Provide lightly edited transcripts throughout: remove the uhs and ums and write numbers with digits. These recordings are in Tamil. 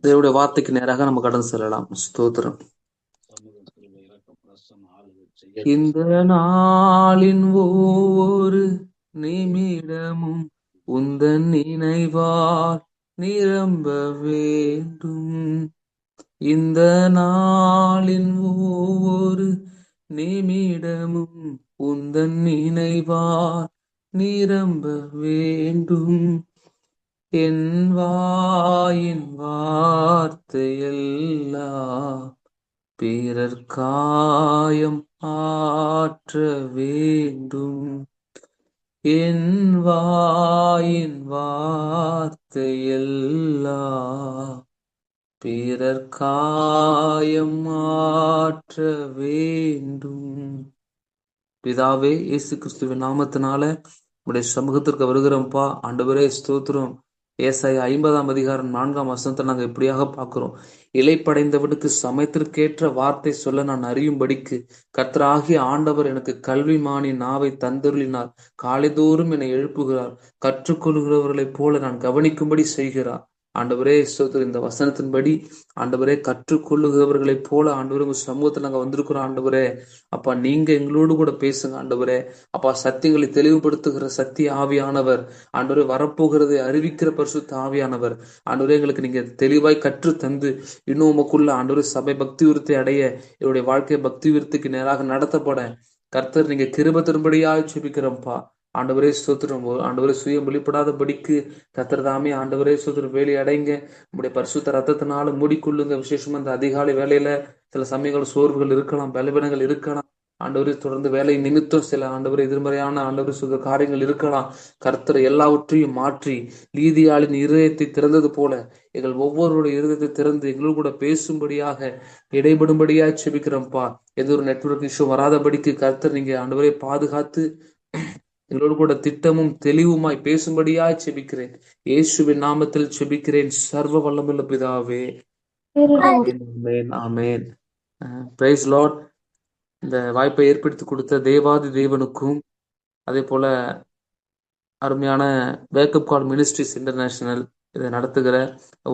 தேவனுடைய வார்த்தைக்கு நேராக நம்ம கடந்து செல்லலாம். ஸ்தோத்திரம். இந்த நாளின் ஒவ்வொரு நிமிடமும் உந்தன் நினைவால் நிரம்ப வேண்டும். இந்த நாளின் ஒவ்வொரு நிமிடமும் உந்தன் நினைவால் நிரம்ப வேண்டும். என் வாயின் வார்த்தையெல்லாம் பிறர் காயம் ஆற்ற வேண்டும். என் வாயின் வார்த்தையெல்லாம் பிறர் காயம் ஆற்ற வேண்டும். பிதாவே, இயேசு கிறிஸ்துவின் நாமத்தினால உடைய சமூகத்திற்கு வருகிறோம்ப்பா. ஆண்டவரே ஸ்தோத்திரம். ஏசாயா 50:4 நாங்க இப்படியாக பார்க்கிறோம். இலைப்படைந்தவனுக்கு சமயத்திற்கேற்ற வார்த்தை சொல்ல நான் அறியும்படிக்கு கர்த்தராகிய ஆண்டவர் எனக்கு கல்விமானி நாவை தந்தருளினார். காலைதோறும் என்னை எழுப்புகிறார். கற்றுக்கொள்கிறவர்களைப் போல நான் கவனிக்கும்படி செய்கிறார். ஆண்டவரே ஸ்தோத்திரம். இந்த வசனத்தின்படி ஆண்டவரே கற்றுக்கொள்ளுகிறவர்களைப் போல ஆண்டவரே உங்க சமூகத்தில் நாங்க வந்திருக்கிறோம். ஆண்டவரே அப்பா, நீங்க எங்களோடு கூட பேசுங்க. ஆண்டவரே அப்பா, சத்தியங்களை தெளிவுபடுத்துகிற சத்திய ஆவியானவர், ஆண்டவரே வரப்போகிறதை அறிவிக்கிற பரிசுத்த ஆவியானவர், ஆண்டவரே எங்களுக்கு நீங்க தெளிவாய் கற்று தந்து இன்னும் உமக்குள்ள ஆண்டவரே சபை பக்தி விருத்தி அடைய, என்னுடைய வாழ்க்கை பக்தி விருத்திக்கு நேராக நடத்தப்பட கர்த்தர் நீங்க கிருபை தரும்படியாக ஜெபிக்கிறோம்ப்பா. ஆண்டவரே ஸ்தோத்திரம். ஆண்டவரே சுயம் வெளிப்படாதபடிக்கு கர்த்தர் தாமே ஆண்டவரே ஸ்தோத்திரம் வேலை அடைங்க. நம்முடைய பரிசுத்த ரத்தத்தினால மூடிக்கொள்ளுங்க. விசேஷமா இந்த அதிகாலை வேலையில சில சமயங்கள் சோர்வுகள் இருக்கலாம், பலவீனங்கள் இருக்கலாம். ஆண்டவரே தொடர்ந்து வேலை நிமித்தம் சில ஆண்டவரே எதிர்மறையான ஆண்டவரே சொல்ற காரியங்கள் இருக்கலாம். கர்த்தர் எல்லாவற்றையும் மாற்றி லீதியாளின் இருதயத்தை திறந்தது போல எங்கள் ஒவ்வொருடைய இருதயத்தை திறந்து எங்களோடு கூட பேசும்படியாக இடைபடும்படியாக செபிக்கிறோம்ப்பா. எந்த ஒரு நெட்வொர்க் இஷ்யூ வராதபடிக்கு கர்த்தர் நீங்க ஆண்டவரை பாதுகாத்து எங்களோடு கூட திட்டமும் தெளிவுமாய் பேசும்படியாய் செபிக்கிறேன். இயேசுவின் நாமத்தில் செபிக்கிறேன் சர்வ வல்லமையுள்ள பிதாவே. ஆமென், ஆமென். Praise lord. இந்த வாய்ப்பை ஏற்படுத்தி கொடுத்த தேவாதி தேவனுக்கும் அதே போல அருமையான வேக்கப் கால் மினிஸ்ட்ரிஸ் இன்டர்நேஷனல் இதை நடத்துகிற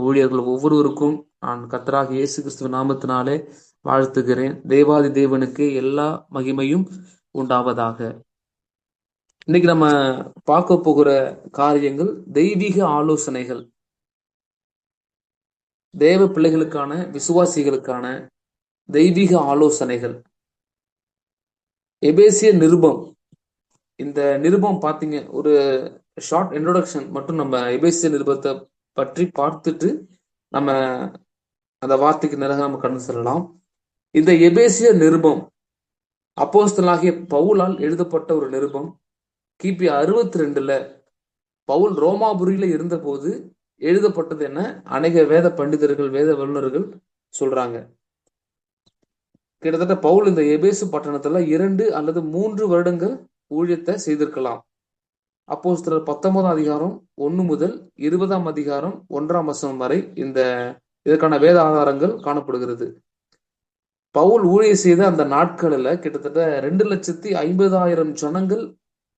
ஊழியர்கள் ஒவ்வொருவருக்கும் நான் கர்த்தராகிய இயேசு கிறிஸ்துவ நாமத்தினாலே வாழ்த்துகிறேன். தேவாதி தேவனுக்கு எல்லா மகிமையும் உண்டாவதாக. இன்னைக்கு நம்ம பார்க்க போகிற காரியங்கள் தெய்வீக ஆலோசனைகள். தேவ பிள்ளைகளுக்கான, விசுவாசிகளுக்கான தெய்வீக ஆலோசனைகள். எபேசிய நிருபம். இந்த நிருபம் பாத்தீங்க, ஒரு ஷார்ட் இன்ட்ரோடக்ஷன் மட்டும் நம்ம எபேசிய நிருபத்தை பற்றி பார்த்துட்டு நம்ம அந்த வார்த்தைக்கு நேராக நம்ம கடந்து செல்லலாம். இந்த எபேசிய நிருபம் அப்போஸ்தலனாகிய பவுலால் எழுதப்பட்ட ஒரு நிருபம். கிபி 62ல பவுல் ரோமாபுரியில இருந்த போது எழுதப்பட்டது என அநேக வேத பண்டிதர்கள், வேத வல்லுநர்கள் சொல்றாங்க. கிட்டத்தட்ட பவுல் இந்த எபேசு பட்டணத்துல 2 அல்லது 3 வருடங்கள் ஊழியத்தை செய்திருக்கலாம். அப்போஸ்தலர் 19ஆம் அதிகாரம் 1 முதல் 20ஆம் அதிகாரம் 1ஆம் வசனம் வரை இதற்கான வேத ஆதாரங்கள் காணப்படுகிறது. பவுல் ஊழியம் செய்த அந்த நாட்களில் கிட்டத்தட்ட 2,50,000 ஜனங்கள்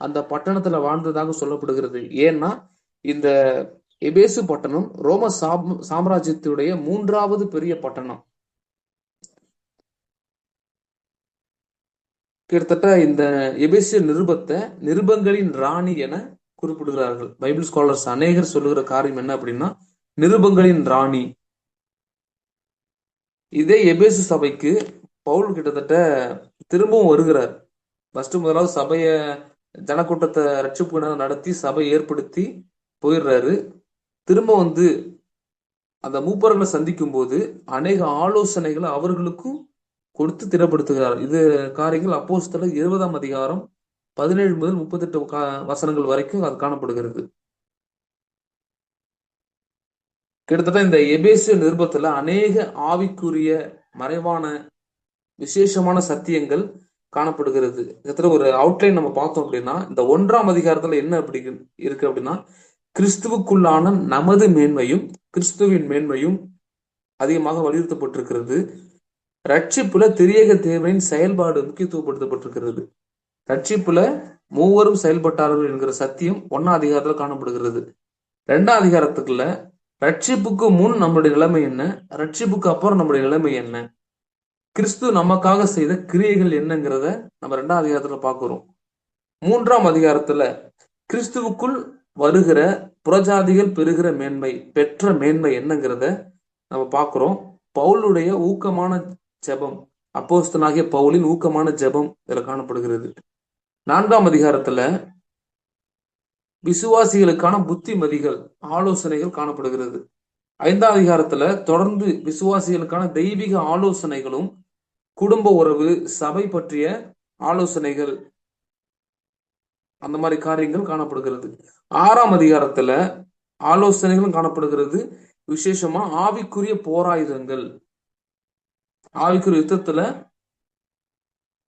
அந்த பட்டணத்துல வாழ்ந்ததாக சொல்லப்படுகிறது. ஏன்னா இந்த எபேசு பட்டணம் ரோம சாம்ராஜ்யத்துடைய 3வது பெரிய பட்டணம். கிட்டத்தட்ட இந்த எபேசிய நிருபத்தை நிருபங்களின் ராணி என குறிப்பிடுகிறார்கள். பைபிள் ஸ்காலர்ஸ் அநேகர் சொல்லுகிற காரியம் என்ன அப்படின்னா, நிருபங்களின் ராணி. இதே எபேசு சபைக்கு பவுல் கிட்டத்தட்ட திரும்பவும் வருகிறார். முதலாவது சபைய ஜனக்கூட்டத்தை ரட்சிப்பு நடத்தி சபை ஏற்படுத்தி போயிடுறாரு. திரும்ப அந்த மூப்பர்களை சந்திக்கும் போது அநேக ஆலோசனைகளை அவர்களுக்கும் கொடுத்து திடப்படுத்துகிறார். இது காரியங்கள் அப்போஸ்தலர் 20ஆம் அதிகாரம் 17 முதல் 38 வசனங்கள் வரைக்கும் அது காணப்படுகிறது. கிட்டத்தட்ட இந்த எபேசிய நிருபத்துல அநேக ஆவிக்குரிய மறைவான விசேஷமான சத்தியங்கள் காணப்படுகிறது. கிட்டத்தட்ட ஒரு அவுட்லைன் நம்ம பார்த்தோம் அப்படின்னா, இந்த 1ஆம் அதிகாரத்துல என்ன அப்படி இருக்கு அப்படின்னா, கிறிஸ்துவுக்குள்ளான நமது மேன்மையும் கிறிஸ்துவின் மேன்மையும் அதிகமாக வலியுறுத்தப்பட்டிருக்கிறது. ரட்சிப்புல திரியேக தேவனின் செயல்பாடு முக்கியத்துவப்படுத்தப்பட்டிருக்கிறது. ரட்சிப்புல மூவரும் செயல்பட்டார்கள் என்கிற சத்தியம் 1ஆம் அதிகாரத்துல காணப்படுகிறது. 2ஆம் அதிகாரத்துக்குள்ள ரட்சிப்புக்கு முன் நம்முடைய நிலைமை என்ன, ரட்சிப்புக்கு அப்புறம் நம்முடைய நிலைமை என்ன, கிறிஸ்து நமக்காக செய்த கிரியைகள் என்னங்கிறத நம்ம 2ஆம் அதிகாரத்துல பார்க்கிறோம். 3ஆம் அதிகாரத்துல கிறிஸ்துவுக்குள் வருகிற புறஜாதிகள் பெறுகிற மேன்மை, பெற்ற மேன்மை என்னங்கிறத நம்ம பார்க்கிறோம். பவுலுடைய ஊக்கமான ஜெபம், அப்போஸ்தலனாகிய பவுலின் ஊக்கமான ஜெபம் இதுல காணப்படுகிறது. 4ஆம் அதிகாரத்துல விசுவாசிகளுக்கான புத்திமதிகள், ஆலோசனைகள் காணப்படுகிறது. 5ஆம் அதிகாரத்துல தொடர்ந்து விசுவாசிகளுக்கான தெய்வீக ஆலோசனைகளும், குடும்ப உறவு, சபை பற்றிய ஆலோசனைகள், அந்த மாதிரி காரியங்கள் காணப்படுகிறது. 6ஆம் அதிகாரத்துல ஆலோசனைகளும் காணப்படுகிறது. விசேஷமா ஆவிக்குரிய போராயுதங்கள், ஆவிக்குரிய யுத்தத்துல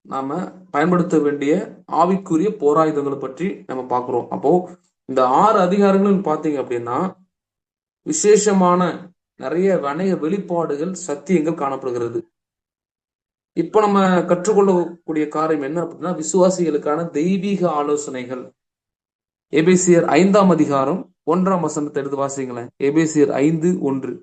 நாம பயன்படுத்த வேண்டிய ஆவிக்குரிய போராயுதங்களை பற்றி நம்ம பார்க்கிறோம். அப்போ இந்த 6 அதிகாரங்களும் பார்த்தீங்க அப்படின்னா விசேஷமான நிறைய வணிக வெளிப்பாடுகள், சத்தியங்கள் காணப்படுகிறது. இப்ப நம்ம கற்றுக்கொள்ளக்கூடிய காரியம் என்ன அப்படின்னா விசுவாசிகளுக்கான தெய்வீக ஆலோசனைகள். எபேசியர் 5ஆம் அதிகாரம் 1ஆம் வசனத்தை எடுத்து வாசிங்களேன். எபேசியர் 5:1.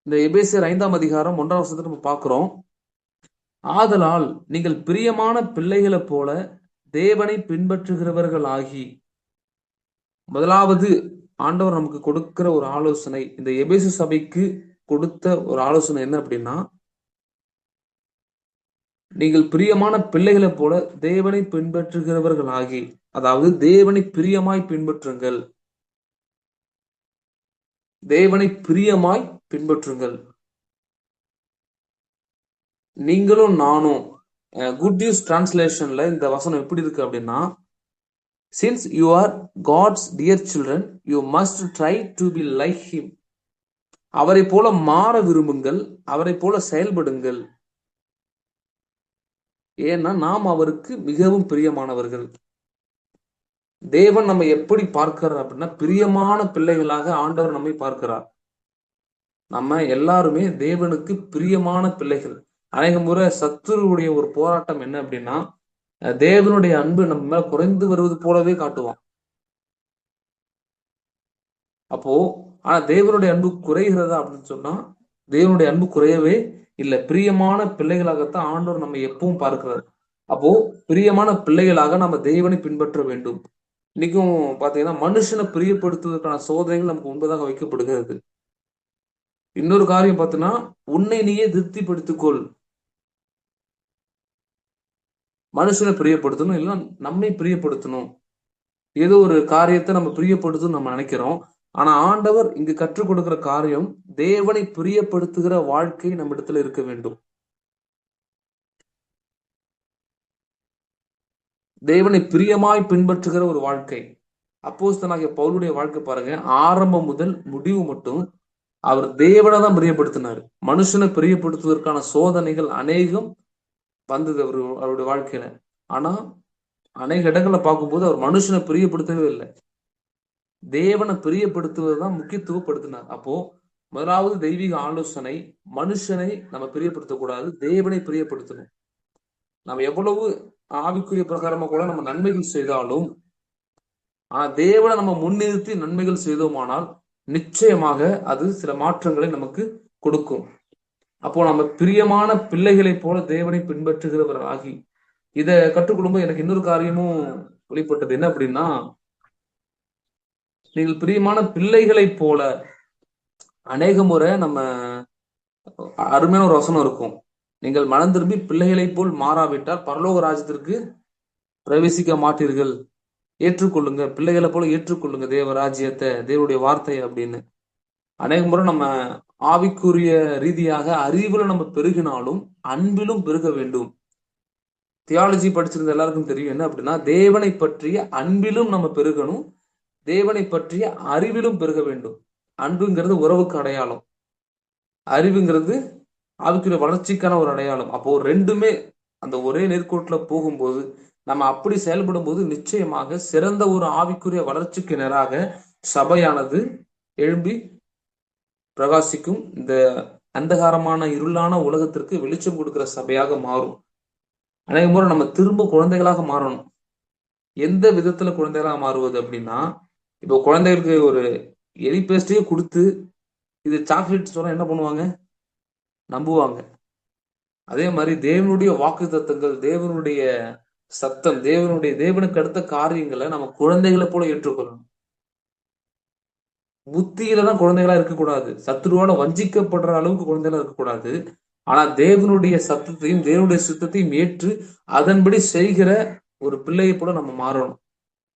இந்த எபேசியர் 5ஆம் அதிகாரம் 1ஆம் வசனத்தை நம்ம பார்க்கிறோம். ஆதலால் நீங்கள் பிரியமான பிள்ளைகளைப் போல தேவனை பின்பற்றுகிறவர்கள் ஆகி, முதலாவது ஆண்டவர் நமக்கு கொடுக்கிற ஒரு ஆலோசனை, இந்த எபேசு சபைக்கு கொடுத்த ஒரு ஆலோசனை என்ன அப்படின்னா, நீங்கள் பிரியமான பிள்ளைகளைப் போல தேவனை பின்பற்றுகிறவர்கள் ஆகி, அதாவது தேவனை பிரியமாய் பின்பற்றுங்கள், தேவனை பிரியமாய் பின்பற்றுங்கள். நீங்களும் நானும், குட் நியூஸ் டிரான்ஸ்லேஷன்ல இந்த வசனம் எப்படி இருக்கு அப்படின்னா, since you are God's dear children, you must try to be like him. அவரை போல மாற விரும்புங்கள், அவரை போல செயல்படுங்கள். ஏன்னா நாம் அவருக்கு மிகவும் பிரியமானவர்கள். தேவன் நம்ம எப்படி பார்க்கிறார் அப்படின்னா பிரியமான பிள்ளைகளாக ஆண்டவர் நம்மை பார்க்கிறார். நம்ம எல்லாருமே தேவனுக்கு பிரியமான பிள்ளைகள். அநேக முறை சத்துருவுடைய ஒரு போராட்டம் என்ன அப்படின்னா, தேவனுடைய அன்பு நம்ம மேல குறைந்து வருவது போலவே காட்டுவான். அப்போ ஆனா தேவனுடைய அன்பு குறைகிறதா அப்படின்னு சொன்னா தேவனுடைய அன்பு குறையவே இல்லை. பிரியமான பிள்ளைகளாகத்தான் ஆண்டவர் நம்ம எப்பவும் பார்க்கிறார். அப்போ பிரியமான பிள்ளைகளாக நம்ம தேவனை பின்பற்ற வேண்டும். இன்னைக்கும் பாத்தீங்கன்னா மனுஷனை பிரியப்படுத்துவதற்கான சோதனைகள் நமக்கு முன்பதாக வைக்கப்படுகிறது. இன்னொரு காரியம் பார்த்தீங்கன்னா, உன்னை நீயே திருப்திப்படுத்திக்கொள். மனுஷனை பிரியப்படுத்தணும், இல்லை நம்மை பிரியப்படுத்தணும். ஏதோ ஒரு காரியத்தை நம்ம பிரியப்படுத்தணும் நம்ம நினைக்கிறோம். ஆனா ஆண்டவர் இங்கு கற்றுக் கொடுக்கிற காரியம் தேவனை பிரியப்படுத்துகிற வாழ்க்கை நம்ம இடத்துல இருக்க வேண்டும். தேவனை பிரியமாய் பின்பற்றுகிற ஒரு வாழ்க்கை. அப்போஸ்தலனாகிய பவுலுடைய வாழ்க்கை பாருங்க, ஆரம்பம் முதல் முடிவு மட்டும் அவர் தேவனை தான் பிரியப்படுத்தினார். மனுஷனை பிரியப்படுத்துவதற்கான சோதனைகள் அநேகம் வந்தது அவருடைய வாழ்க்கையில. ஆனா அநேக இடங்களை பார்க்கும்போது அவர் மனுஷனை பிரியப்படுத்தவே இல்லை, தேவனை பிரியப்படுத்துவதுதான் முக்கியத்துவப்படுத்தினார். அப்போ முதலாவது தெய்வீக ஆலோசனை, மனுஷனை நம்ம பிரியப்படுத்தக்கூடாது, தேவனை பிரியப்படுத்தணும். நம்ம எவ்வளவு ஆவிக்குரிய பிரகாரமா கூட நம்ம நன்மைகள் செய்தாலும், ஆனா தேவனை நம்ம முன்னிறுத்தி நன்மைகள் செய்தோமானால் நிச்சயமாக அது சில மாற்றங்களை நமக்கு கொடுக்கும். அப்போ நம்ம பிரியமான பிள்ளைகளை போல தேவனை பின்பற்றுகிறவர்களாகி, இதை கற்றுக்கொள்ளும்போது எனக்கு இன்னொரு காரியமும் வெளிப்பட்டது. என்ன அப்படின்னா, நீங்கள் பிரியமான பிள்ளைகளை போல, அநேக முறை நம்ம அருமையான ஒரு வசனம் இருக்கும், நீங்கள் மனம் திரும்பி பிள்ளைகளை போல் மாறாவிட்டால் பரலோக ராஜ்யத்திற்கு பிரவேசிக்க மாட்டீர்கள். ஏற்றுக்கொள்ளுங்க, பிள்ளைகளை போல ஏற்றுக்கொள்ளுங்க தேவ ராஜ்யத்தை, தேவனுடைய வார்த்தை அப்படின்னு. அநேக முறை நம்ம ஆவிக்குரிய ரீதியாக அறிவுல நம்ம பெருகினாலும் அன்பிலும் பெருக வேண்டும். தியாலஜி படிச்சிருந்த எல்லாருக்கும் தெரியும் என்ன அப்படின்னா, தேவனை பற்றிய அன்பிலும் நம்ம பெருகணும், தேவனை பற்றிய அறிவிலும் பெருக வேண்டும். அன்புங்கிறது உறவுக்கு அடையாளம், அறிவுங்கிறது ஆவிக்குரிய வளர்ச்சிக்கான ஒரு அடையாளம். அப்போ ரெண்டுமே அந்த ஒரே நேர்கோட்டுல போகும்போது, நம்ம அப்படி செயல்படும் போது நிச்சயமாக சிறந்த ஒரு ஆவிக்குரிய வளர்ச்சிக்கு நேராக சபையானது எழும்பி பிரகாசிக்கும். இந்த அந்தகாரமான இருளான உலகத்திற்கு வெளிச்சம் கொடுக்கிற சபையாக மாறும். அநேக முறை நம்ம திரும்ப குழந்தைகளாக மாறணும். எந்த விதத்துல குழந்தைகளாக மாறுவது அப்படின்னா, இப்போ குழந்தைகளுக்கு ஒரு எலி பேஸ்டையே கொடுத்து இது சாக்லேட் சொன்னா என்ன பண்ணுவாங்க? நம்புவாங்க. அதே மாதிரி தேவனுடைய வாக்கு தத்தங்கள், தேவனுடைய சத்தம், தேவனுக்கு அடுத்த காரியங்களை நம்ம குழந்தைகளை போல ஏற்றுக்கொள்ளணும். புத்தியில தான் குழந்தைகளா இருக்கக்கூடாது. சத்துருவால வஞ்சிக்கப்படுற அளவுக்கு குழந்தைகளா இருக்கக்கூடாது. ஆனா தேவனுடைய சத்தத்தையும் தேவனுடைய சித்தத்தையும் ஏற்று அதன்படி செய்கிற ஒரு பிள்ளையை போல நம்ம மாறணும்.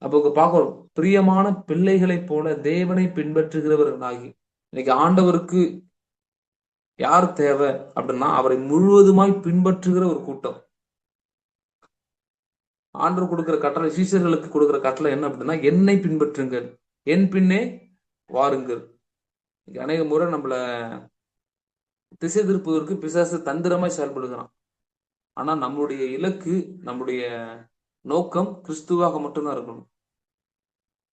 அப்போ பார்க்கிறோம், பிரியமான பிள்ளைகளைப் போல தேவனை பின்பற்றுகிறவர்களாகி, இன்னைக்கு ஆண்டவருக்கு யார் தேவை அப்படின்னா, அவரை முழுவதுமாய் பின்பற்றுகிற ஒரு கூட்டம். ஆண்டவர் கொடுக்கிற கட்டளை, சீஷர்களுக்கு கொடுக்கிற கட்டளை என்ன அப்படின்னா, என்னை பின்பற்றுங்கள், என் பின்னே வாருங்கள். அநேக முறை நம்மள திசை திருப்புவதற்கு பிசாசு தந்திரமாய் செயல்படுகிறான். ஆனா நம்முடைய இலக்கு, நம்முடைய நோக்கம் கிறிஸ்துவாக மட்டும்தான் இருக்கணும்.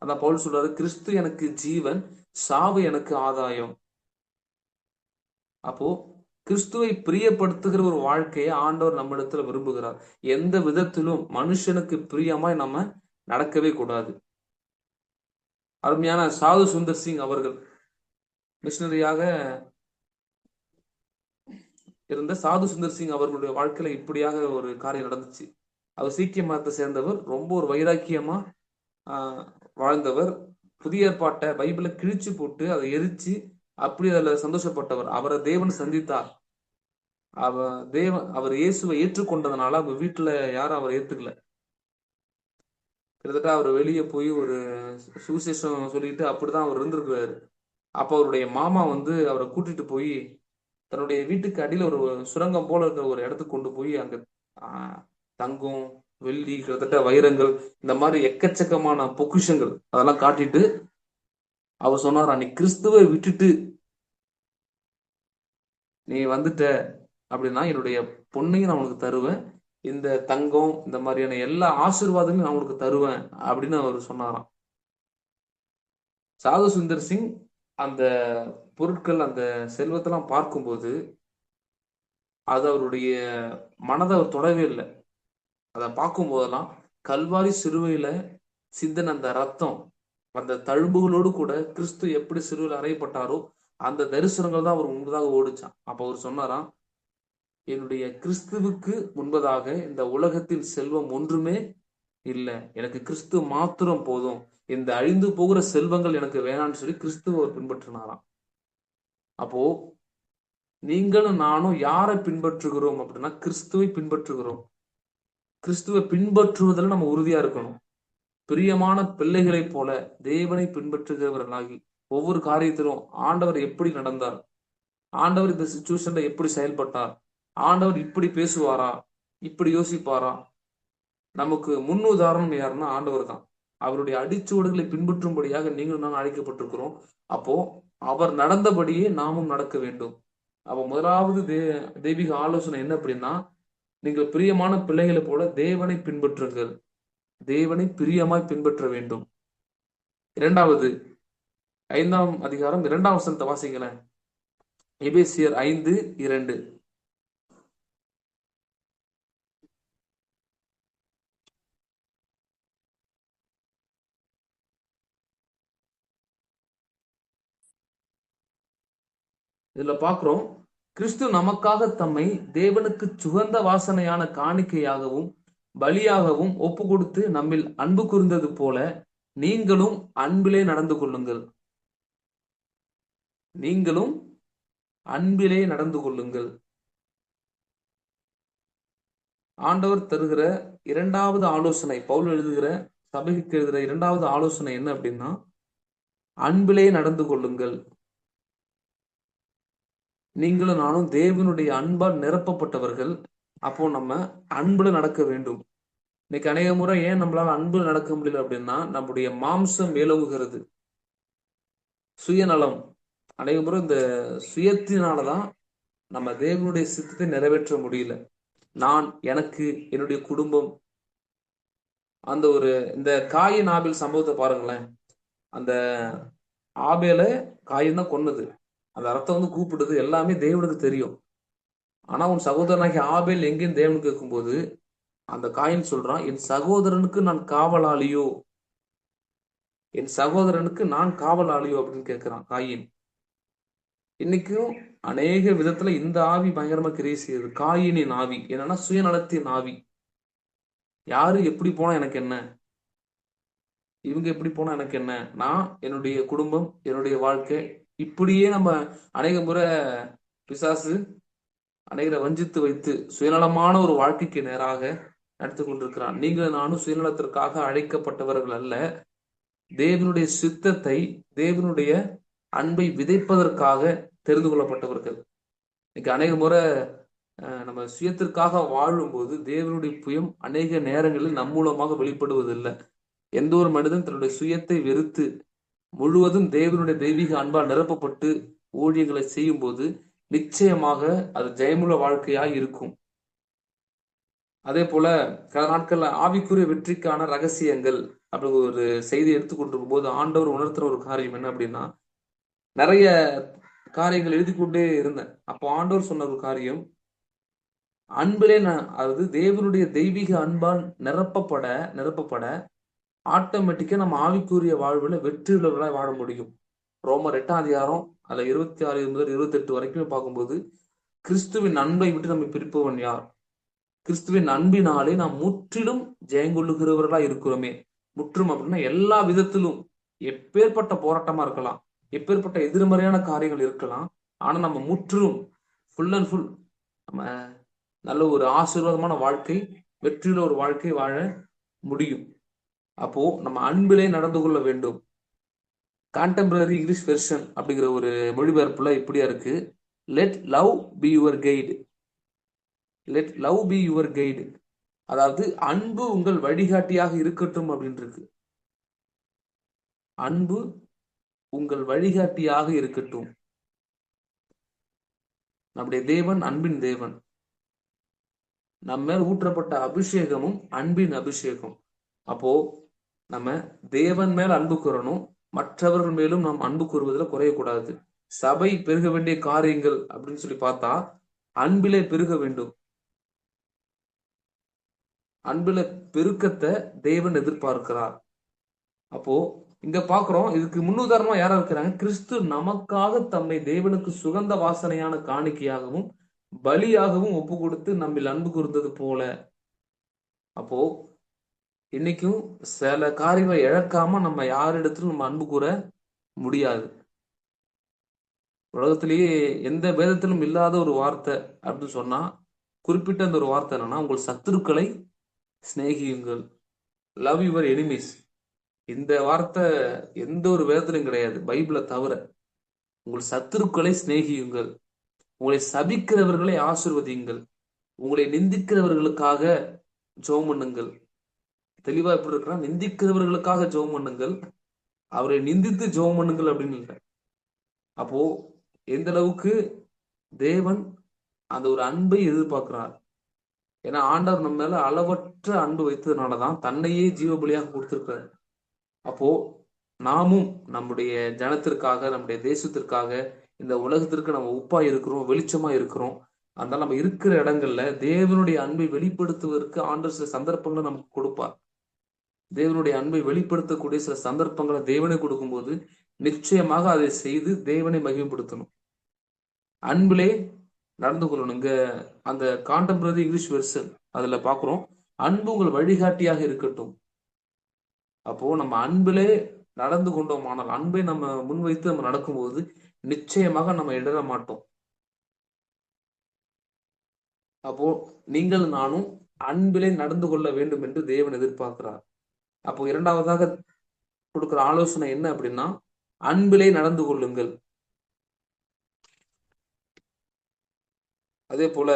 அதான் பவுல் சொல்றாரு, கிறிஸ்து எனக்கு ஜீவன், சாவு எனக்கு ஆதாயம். அப்போ கிறிஸ்துவை பிரியப்படுத்துகிற ஒரு வாழ்க்கையை ஆண்டவர் நம்ம இடத்துல விரும்புகிறார். எந்த விதத்திலும் மனுஷனுக்கு பிரியமாய் நம்ம நடக்கவே கூடாது. அருமையான சாது சுந்தர் சிங் அவர்கள், மிஷினரியாக இருந்த சாது சுந்தர் சிங் அவர்களுடைய வாழ்க்கையில இப்படியாக ஒரு காரியம் நடந்துச்சு. அவர் சீக்கிய மதத்தை சேர்ந்தவர், ரொம்ப ஒரு வைராக்கியமா வாழ்ந்தவர். புதிய ஏற்பாட்டை பைபிளை கிழிச்சு போட்டு அதை எரிச்சு அப்படி அதுல சந்தோஷப்பட்டவர். அவரை தேவன் சந்தித்தார். அவர் இயேசுவை ஏற்றுக்கொண்டதுனால அவங்க வீட்டுல யாரும் அவர் ஏத்துக்கல. கிட்டத்தட்ட அவர் வெளியே போய் ஒரு சுவிசேஷம் சொல்லிட்டு அப்படிதான் அவர் இருந்திருக்கிறாரு. அப்ப அவருடைய மாமா அவரை கூட்டிட்டு போய் தன்னுடைய வீட்டுக்கு அடியில ஒரு சுரங்கம் போல இருக்கிற ஒரு இடத்துக்கு கொண்டு போய் அங்க தங்கம், வெள்ளி, கிட்டத்தட்ட வைரங்கள், இந்த மாதிரி எக்கச்சக்கமான பொக்கிஷங்கள் அதெல்லாம் காட்டிட்டு அவர் சொன்னார், நீ கிறிஸ்துவை விட்டுட்டு நீ வந்துட்ட அப்படின்னா என்னுடைய பொண்ணையும் நான் உனக்கு தருவேன், இந்த தங்கம், இந்த மாதிரியான எல்லா ஆசீர்வாதமும் நான் உனக்கு தருவேன் அப்படின்னு அவர் சொன்னாராம். சாது சுந்தர் சிங் அந்த பொருட்கள், அந்த செல்வத்தெல்லாம் பார்க்கும்போது அது அவருடைய மனதை அவர் தொடவே இல்லை. அதை பார்க்கும் போதெல்லாம் கல்வாரி சிலுவையில சிந்தன அந்த ரத்தம், அந்த தழும்புகளோடு கூட கிறிஸ்து எப்படி சிலுவையில் அறையப்பட்டாரோ அந்த தரிசனங்கள் தான் அவர் முன்பதாக ஓடிச்சான். அப்ப அவர் சொன்னாராம், என்னுடைய கிறிஸ்துவுக்கு முன்பதாக இந்த உலகத்தில் செல்வம் ஒன்றுமே இல்லை, எனக்கு கிறிஸ்து மாத்திரம் போதும், இந்த அழிந்து போகிற செல்வங்கள் எனக்கு வேணான்னு சொல்லி கிறிஸ்துவ அவர் பின்பற்றினாராம். அப்போ நீங்களும் நானும் யாரை பின்பற்றுகிறோம் அப்படின்னா கிறிஸ்துவை பின்பற்றுகிறோம். கிறிஸ்துவை பின்பற்றுவதில் நம்ம உறுதியா இருக்கணும். பிரியமான பிள்ளைகளை போல தேவனை பின்பற்றுகிறவர்களாகி ஒவ்வொரு காரியத்திலும் ஆண்டவர் எப்படி நடந்தார், ஆண்டவர் இந்த சிச்சுவேஷன்ல எப்படி செயல்பட்டார், ஆண்டவர் இப்படி பேசுவாரா, இப்படி யோசிப்பாரா. நமக்கு முன் உதாரணம் யாருன்னா ஆண்டவர் தான். அவருடைய அடிச்சுவடுகளை பின்பற்றும்படியாக நீங்களும் நான் அழைக்கப்பட்டிருக்கிறோம். அப்போ அவர் நடந்தபடியே நாமும் நடக்க வேண்டும். அப்போ முதலாவது தெய்வீக ஆலோசனை என்ன அப்படின்னா, நீங்கள் பிரியமான பிள்ளைகளை போல தேவனை பின்பற்றுங்கள், தேவனை பிரியமாய் பின்பற்ற வேண்டும். இரண்டாவது 5ஆம் அதிகாரம் 2ஆம் வசனத்தை வாசிங்களேன். எபேசியர் 5:2. இதுல பாக்குறோம், கிறிஸ்து நமக்காக தம்மை தேவனுக்கு சுகந்த வாசனையான காணிக்கையாகவும் பலியாகவும் ஒப்பு கொடுத்து நம்மில் அன்பு கூர்ந்தது போல நீங்களும் அன்பிலே நடந்து கொள்ளுங்கள். நீங்களும் அன்பிலே நடந்து கொள்ளுங்கள். ஆண்டவர் தருகிற இரண்டாவது ஆலோசனை, பவுல் எழுதுகிற சபைக்கு எழுதுகிற இரண்டாவது ஆலோசனை என்ன அப்படின்னா, அன்பிலே நடந்து கொள்ளுங்கள். நீங்களும் நானும் தேவனுடைய அன்பால் நிரப்பப்பட்டவர்கள். அப்போ நம்ம அன்புல நடக்க வேண்டும். இன்னைக்கு அநேக முறை ஏன் நம்மளால அன்புல நடக்க முடியல அப்படின்னா, நம்முடைய மாம்சம் மேலோங்குகிறது, சுயநலம். அநேக முறை இந்த சுயத்தினாலதான் நம்ம தேவனுடைய சித்தத்தை நிறைவேற்ற முடியல. நான், எனக்கு, என்னுடைய குடும்பம், அந்த ஒரு இந்த காயின் ஆபேல் சம்பவத்தை பாருங்களேன். அந்த ஆபேல காயின் தான் கொன்னது. அந்த ரத்தம் வந்து கூப்பிடுது, எல்லாமே தேவனுக்கு தெரியும். ஆனா உன் சகோதரனாகிய ஆபேல் எங்கேன்னு தேவன் கேட்கும்போது அந்த காயின் சொல்றான், என் சகோதரனுக்கு நான் காவலாளியோ, என் சகோதரனுக்கு நான் காவலாளியோ அப்படின்னு கேட்கிறான் காயின். இன்னைக்கும் அநேக விதத்துல இந்த ஆவி பயங்கரமா கிரியை செய்யுது. காயினின் ஆவி என்னன்னா சுயநலத்தின் ஆவி. யாரு எப்படி போனா எனக்கு என்ன, இவங்க எப்படி போனா எனக்கு என்ன, நான் என்னுடைய குடும்பம் என்னுடைய வாழ்க்கை, இப்படியே நம்ம அநேக முறை பிசாசு அநேகரை வஞ்சித்து வைத்து சுயநலமான ஒரு வாழ்க்கைக்கு நேராக நடத்தி கொண்டிருக்கிறான். நீங்கள் நானும் சுயநலத்திற்காக அழைக்கப்பட்டவர்கள் அல்ல, தேவனுடைய சித்தத்தை, தேவனுடைய அன்பை விதைப்பதற்காக தெரிந்து கொள்ளப்பட்டவர்கள். இன்னைக்கு அநேக முறை நம்ம சுயத்திற்காக வாழும்போது தேவனுடைய புயம் அநேக நேரங்களில் நம் மூலமாக வெளிப்படுவதில்லை. எந்த ஒரு மனிதன் தன்னுடைய சுயத்தை வெறுத்து முழுவதும் தேவனுடைய தெய்வீக அன்பால் நிரப்பப்பட்டு ஊழியங்களை செய்யும் போது நிச்சயமாக அது ஜெயமுள்ள வாழ்க்கையாய் இருக்கும். அதே போல சில நாட்கள்ல ஆவிக்குரிய வெற்றிக்கான ரகசியங்கள் அப்படி ஒரு செய்தி எடுத்துக்கொண்டிருக்கும் போது ஆண்டவர் உணர்த்துற ஒரு காரியம் என்ன அப்படின்னா, நிறைய காரியங்கள் எழுதி கொண்டே இருந்தேன். அப்போ ஆண்டவர் சொன்ன ஒரு காரியம், அன்பிலே அதாவது தேவனுடைய தெய்வீக அன்பால் நிரப்பப்பட ஆட்டோமேட்டிக்கா நம்ம ஆவிக்குரிய வாழ்வுல வெற்றி உள்ளவர்களாய் வாழ முடியும். ரோமர் 8ஆம் அதிகாரம் அதுல 26 முதல் 28 வரைக்கும் பார்க்கும்போது, கிறிஸ்துவின் அன்பை விட்டு நம்ம பிரிப்பவன் யார், கிறிஸ்துவின் அன்பினாலே நாம் முற்றிலும் ஜெயங்கொள்ளுகிறவர்களா இருக்கிறோமே. முற்றும் அப்படின்னா எல்லா விதத்திலும், எப்பேற்பட்ட போராட்டமா இருக்கலாம், எப்பேற்பட்ட எதிர்மறையான காரியங்கள் இருக்கலாம், ஆனா நம்ம முற்றிலும் ஃபுல் அண்ட் ஃபுல் நம்ம நல்ல ஒரு ஆசீர்வாதமான வாழ்க்கை, வெற்றியுள்ள ஒரு வாழ்க்கை வாழ முடியும். அப்போ நம்ம அன்பிலே நடந்து கொள்ள வேண்டும். கான்டெம்பரரி இங்கிலீஷ் வெர்ஷன் அப்படிங்கிற ஒரு மொழிபெயர்ப்புல இப்படியா இருக்கு, let love be your guide, let love be your guide. அதாவது அன்பு உங்கள் வழிகாட்டியாக இருக்கட்டும் அப்படின்னு இருக்கு. அன்பு உங்கள் வழிகாட்டியாக இருக்கட்டும். நம்முடைய தேவன் அன்பின் தேவன். நம்ம மேல் ஊற்றப்பட்ட அபிஷேகமும் அன்பின் அபிஷேகம். அப்போ நம்ம தேவன் மேல் அன்பு கூறணும், மற்றவர்கள் மேலும் நாம் அன்பு கூறுவதில் குறையக்கூடாது. சபை பெருக வேண்டிய காரியங்கள் அப்படின்னு சொல்லி பார்த்தா அன்பிலே பெருக வேண்டும். அன்பில பெருக்கத்தை தேவன் எதிர்பார்க்கிறார். அப்போ இங்க பாக்குறோம், இதுக்கு முன்னுதாரணமா யாரா இருக்கிறாங்க, கிறிஸ்து நமக்காக தம்மை தேவனுக்கு சுகந்த வாசனையான காணிக்கையாகவும் பலியாகவும் ஒப்பு கொடுத்து நம்மில் அன்பு கூர்ந்தது போல. அப்போ இன்னைக்கும் சில காரியங்களை இழக்காம நம்ம யாரிடத்திலும் நம்ம அன்பு கூற முடியாது. உலகத்திலேயே எந்த வேதத்திலும் இல்லாத ஒரு வார்த்தை அப்படின்னு சொன்னா குறிப்பிட்ட அந்த ஒரு வார்த்தை என்னன்னா, உங்கள் சத்துருக்களை சிநேகியுங்கள், லவ் யுவர் எனிமீஸ். இந்த வார்த்தை எந்த ஒரு வேதத்திலும் கிடையாது பைபிளை தவிர. உங்கள் சத்துருக்களை சிநேகியுங்கள், உங்களை சபிக்கிறவர்களை ஆசிர்வதியுங்கள், உங்களை நிந்திக்கிறவர்களுக்காக ஜெபம் பண்ணுங்கள். தெளிவா எப்படி இருக்கிறா, நிந்திக்கிறவர்களுக்காக ஜெபம் பண்ணுங்கள், அவரை நிந்தித்து ஜெபம் பண்ணுங்கள் அப்படின்னு இல்லை. அப்போ எந்த அளவுக்கு தேவன் அந்த ஒரு அன்பை எதிர்பார்க்கிறார். ஏன்னா ஆண்டவர் நம்ம மேல அளவற்ற அன்பு வைத்ததுனாலதான் தன்னையே ஜீவபலியாக கொடுத்திருக்கிறார். அப்போ நாமும் நம்முடைய ஜனத்திற்காக, நம்முடைய தேசத்திற்காக, இந்த உலகத்திற்கு நம்ம உப்பா இருக்கிறோம், வெளிச்சமா இருக்கிறோம். அதனால நம்ம இருக்கிற இடங்கள்ல தேவனுடைய அன்பை வெளிப்படுத்துவதற்கு ஆண்டவர் சில சந்தர்ப்பங்களை நமக்கு கொடுப்பார். தேவனுடைய அன்பை வெளிப்படுத்தக்கூடிய சில சந்தர்ப்பங்களை தேவனை கொடுக்கும்போது நிச்சயமாக அதை செய்து தேவனை மகிமைப்படுத்தணும், அன்பிலே நடந்து கொள்ளணும். இங்க அந்த கான்டெம்பரரி இங்கிலீஷ் வெர்ஷன் அதுல பாக்குறோம், அன்பு உங்கள் வழிகாட்டியாக இருக்கட்டும். அப்போ நம்ம அன்பிலே நடந்து கொண்டோமானால், அன்பை நம்ம முன்வைத்து நம்ம நடக்கும்போது நிச்சயமாக நம்ம இடர மாட்டோம். அப்போ நீங்கள் நானும் அன்பிலே நடந்து கொள்ள வேண்டும் என்று தேவன் எதிர்பார்க்கிறார். அப்போ இரண்டாவதாக கொடுக்கிற ஆலோசனை என்ன அப்படின்னா, அன்பிலே நடந்து கொள்ளுங்கள். அதே போல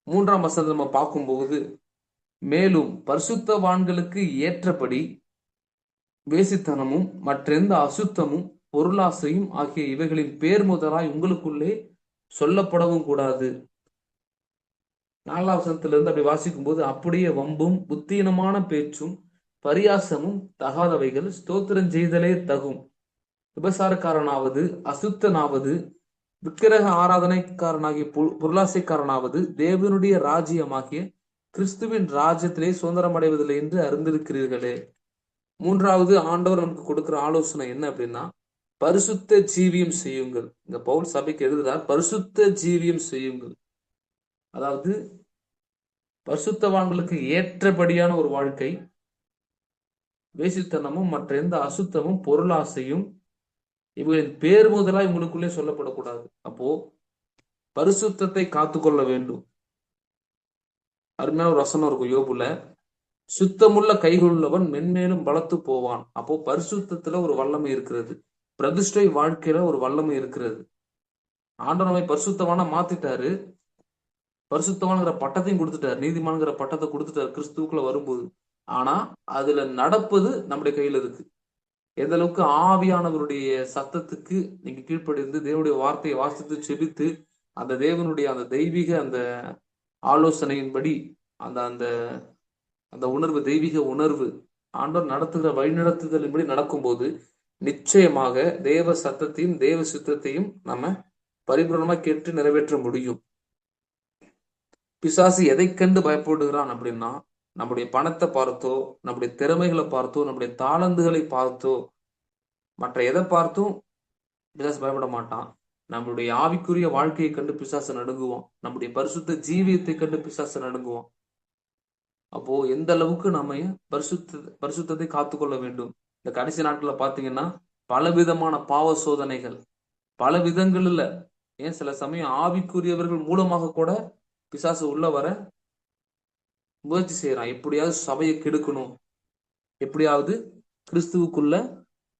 3ஆம் வசனத்தை நம்ம பார்க்கும்போது, மேலும் பரிசுத்தவான்களுக்கு ஏற்றபடி வேசித்தனமும் மற்றெந்த அசுத்தமும் பொருளாசையும் ஆகிய இவைகளின் பேர் முதலாய் உங்களுக்குள்ளே சொல்லப்படவும் கூடாது. 4ஆம் வசனத்திலிருந்து அப்படி வாசிக்கும் போது, அப்படியே வம்பும் புத்தீனமான பேச்சும் பரியாசமும் தகாதவைகள், ஸ்தோத்திரம் செய்தலே தகும். விபசாரக்காரனாவது அசுத்தனாவது விக்கிரக ஆராதனைக்காரனாகிய பொருளாசைக்காரனாவது தேவனுடைய ராஜ்யமாகிய கிறிஸ்துவின் ராஜ்யத்திலே சுதந்திரம் அடைவதில்லை என்று அறிந்திருக்கிறீர்களே. மூன்றாவது ஆண்டவர் நமக்கு கொடுக்கிற ஆலோசனை என்ன அப்படின்னா, பரிசுத்த ஜீவியம் செய்யுங்கள். இந்த பவுல் சபைக்கு எழுதுறார், பரிசுத்த ஜீவியம் செய்யுங்கள். அதாவது பரிசுத்தவான்களுக்கு ஏற்றபடியான ஒரு வாழ்க்கை, வேசித்தனமும் மற்ற எந்த அசுத்தமும் பொருளாசையும் இவர்களின் பேர் முதலாய் இவங்களுக்குள்ளே சொல்லப்படக்கூடாது. அப்போ பரிசுத்தத்தை காத்துக்கொள்ள வேண்டும். அருமையான ஒரு வசனம் இருக்கும் யோபுல, சுத்தமுள்ள கைகளுள்ளவன் மென்மேலும் பலத்து போவான். அப்போ பரிசுத்தத்துல ஒரு வல்லமை இருக்கிறது, பிரதிஷ்டை வாழ்க்கையில ஒரு வல்லமை இருக்கிறது. ஆண்டவர் நம்மை பரிசுத்தமான மாத்திட்டாரு, பரிசுத்தவான்கிற பட்டத்தையும் கொடுத்துட்டாரு, நீதிமான்கிற பட்டத்தை கொடுத்துட்டாரு கிறிஸ்துவுக்குள்ள வரும்போது. ஆனா அதுல நடப்பது நம்முடைய கையில இருக்கு. எந்த அளவுக்கு ஆவியானவருடைய சத்தத்துக்கு நீங்க கீழ்ப்படிந்து தேவனுடைய வார்த்தையை வாசித்து செபித்து அந்த தேவனுடைய அந்த தெய்வீக அந்த ஆலோசனையின்படி அந்த அந்த அந்த உணர்வு, தெய்வீக உணர்வு, ஆண்டவர் நடத்துகிற வழிநடத்துதலின்படி நடக்கும்போது நிச்சயமாக தேவ சத்தத்தையும் தேவ சித்தத்தையும் நம்ம பரிபூரணமா கேட்டு நிறைவேற்ற முடியும். பிசாசு எதை கண்டு பயப்படுகிறான் அப்படின்னா, நம்முடைய பணத்தை பார்த்தோ, நம்முடைய திறமைகளை பார்த்தோ, நம்முடைய தாளந்துகளை பார்த்தோ, மற்ற எதை பார்த்தும் பிசாசு பயப்பட மாட்டான். நம்மளுடைய ஆவிக்குரிய வாழ்க்கையை கண்டு பிசாசு நடுங்குவான், நம்முடைய பரிசுத்த ஜீவியத்தை கண்டு பிசாசு நடுங்குவான். அப்போ எந்த அளவுக்கு நம்ம பரிசுத்தத்தை காத்துக்கொள்ள வேண்டும். இந்த கடைசி நாட்கள்ல பாத்தீங்கன்னா பலவிதமான பாவ சோதனைகள், பல விதங்கள்ல, ஏன் சில சமயம் ஆவிக்குரியவர்கள் மூலமாக கூட பிசாசு உள்ள வர முயற்சி செய்யறான். எப்படியாவது சபையை கெடுக்கணும், எப்படியாவது கிறிஸ்துவுக்குள்ள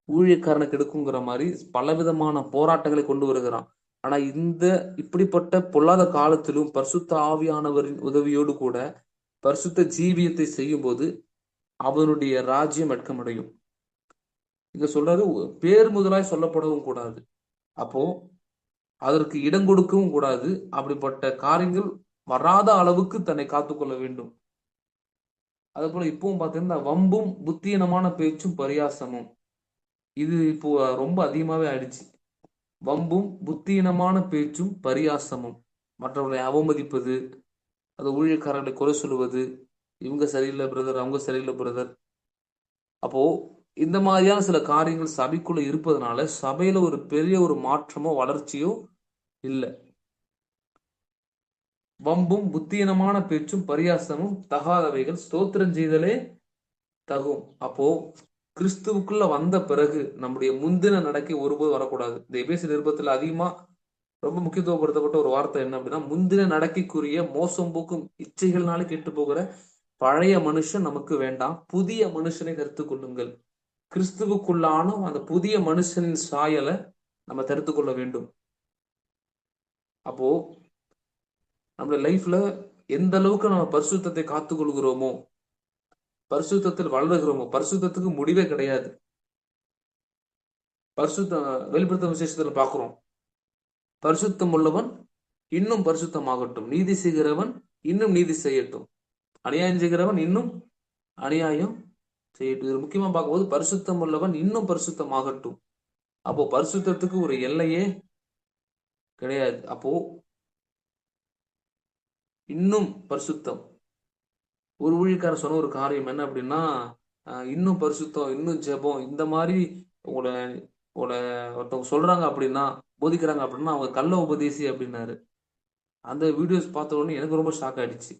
ஊழியக்காரனை கெடுக்குங்கிற மாதிரி பலவிதமான போராட்டங்களை கொண்டு வருகிறான். ஆனா இப்படிப்பட்ட பொல்லாத காலத்திலும் பரிசுத்த ஆவியானவரின் உதவியோடு கூட பரிசுத்த ஜீவியத்தை செய்யும் போது அவனுடைய ராஜ்யம் வெட்கமடையும். இங்க சொல்றது பேர் முதலாய் சொல்லப்படவும் கூடாது, அப்போ அதற்கு இடம் கொடுக்கவும் கூடாது. அப்படிப்பட்ட காரியங்கள் வராத அளவுக்கு தன்னை காத்துக்கொள்ள வேண்டும். அதே போல இப்பவும் பார்த்தீங்கன்னா வம்பும் புத்தீனமான பேச்சும் பரியாசமும் இது இப்போ ரொம்ப அதிகமாவே ஆயிடுச்சு. வம்பும் புத்தீனமான பேச்சும் பரியாசமும், மற்றவர்களை அவமதிப்பது, அது ஊழியக்காரர்களை குறை சொல்லுவது, இவங்க சரியில்லை பிரதர், அவங்க சரியில்லை பிரதர். அப்போ இந்த மாதிரியான சில காரியங்கள் சபைக்குள்ள இருப்பதனால சபையில ஒரு பெரிய ஒரு மாற்றமோ வளர்ச்சியோ இல்லை. வம்பும் புத்தீனமான பேச்சும் பரியாசமும் தகாதவைகள், ஸ்தோத்திரம் செய்தலே தகும். அப்போ கிறிஸ்துவுக்குள்ள வந்த பிறகு நம்முடைய முந்தின நடக்கை ஒருபோது வரக்கூடாது. இந்த எபேசியர் நிருபத்துல அதிகமா ரொம்ப முக்கியத்துவப்படுத்தப்பட்ட ஒரு வார்த்தை என்ன அப்படின்னா, முந்தின நடக்கைக்குரிய மோசம் போக்கும் இச்சைகள்னால கெட்டு போகிற பழைய மனுஷன் நமக்கு வேண்டாம், புதிய மனுஷனை தரித்து கொள்ளுங்கள். கிறிஸ்துவுக்குள்ளான அந்த புதிய மனுஷனின் சாயலை நம்ம தரித்து கொள்ள வேண்டும். அப்போ நம்மளுடைய லைஃப்ல எந்த அளவுக்கு நம்ம பரிசுத்தத்தை காத்துக்கொள்கிறோமோ, பரிசுத்தத்தில் வளர்கிறோமோ, பரிசுத்தத்துக்கு முடிவே கிடையாது. பரிசுத்த வெளிப்படுத்தும் விசேஷத்துல பாக்குறோம், பரிசுத்தம் உள்ளவன் இன்னும் பரிசுத்தமாகட்டும், நீதி செய்கிறவன் இன்னும் நீதி செய்யட்டும், அநியாயம் செய்கிறவன் இன்னும் அநியாயம் செய்யட்டும். இது முக்கியமா பார்க்கும்போது பரிசுத்தம் உள்ளவன் இன்னும் பரிசுத்தமாகட்டும். அப்போ பரிசுத்தத்துக்கு ஒரு எல்லையே கிடையாது. அப்போ இன்னும் பரிசுத்தம். ஒரு ஊழியக்காரர் சொன்ன ஒரு காரியம் என்ன அப்படின்னா, இன்னும் பரிசுத்தம், இன்னும் ஜெபம், இந்த மாதிரி உங்களை ஒருத்தவங்க சொல்றாங்க அப்படின்னா, போதிக்கிறாங்க அப்படின்னா அவங்க கள்ள உபதேசி அப்படின்னாரு. அந்த வீடியோஸ் பார்த்த உடனே எனக்கு ரொம்ப ஷாக் ஆயிடுச்சு.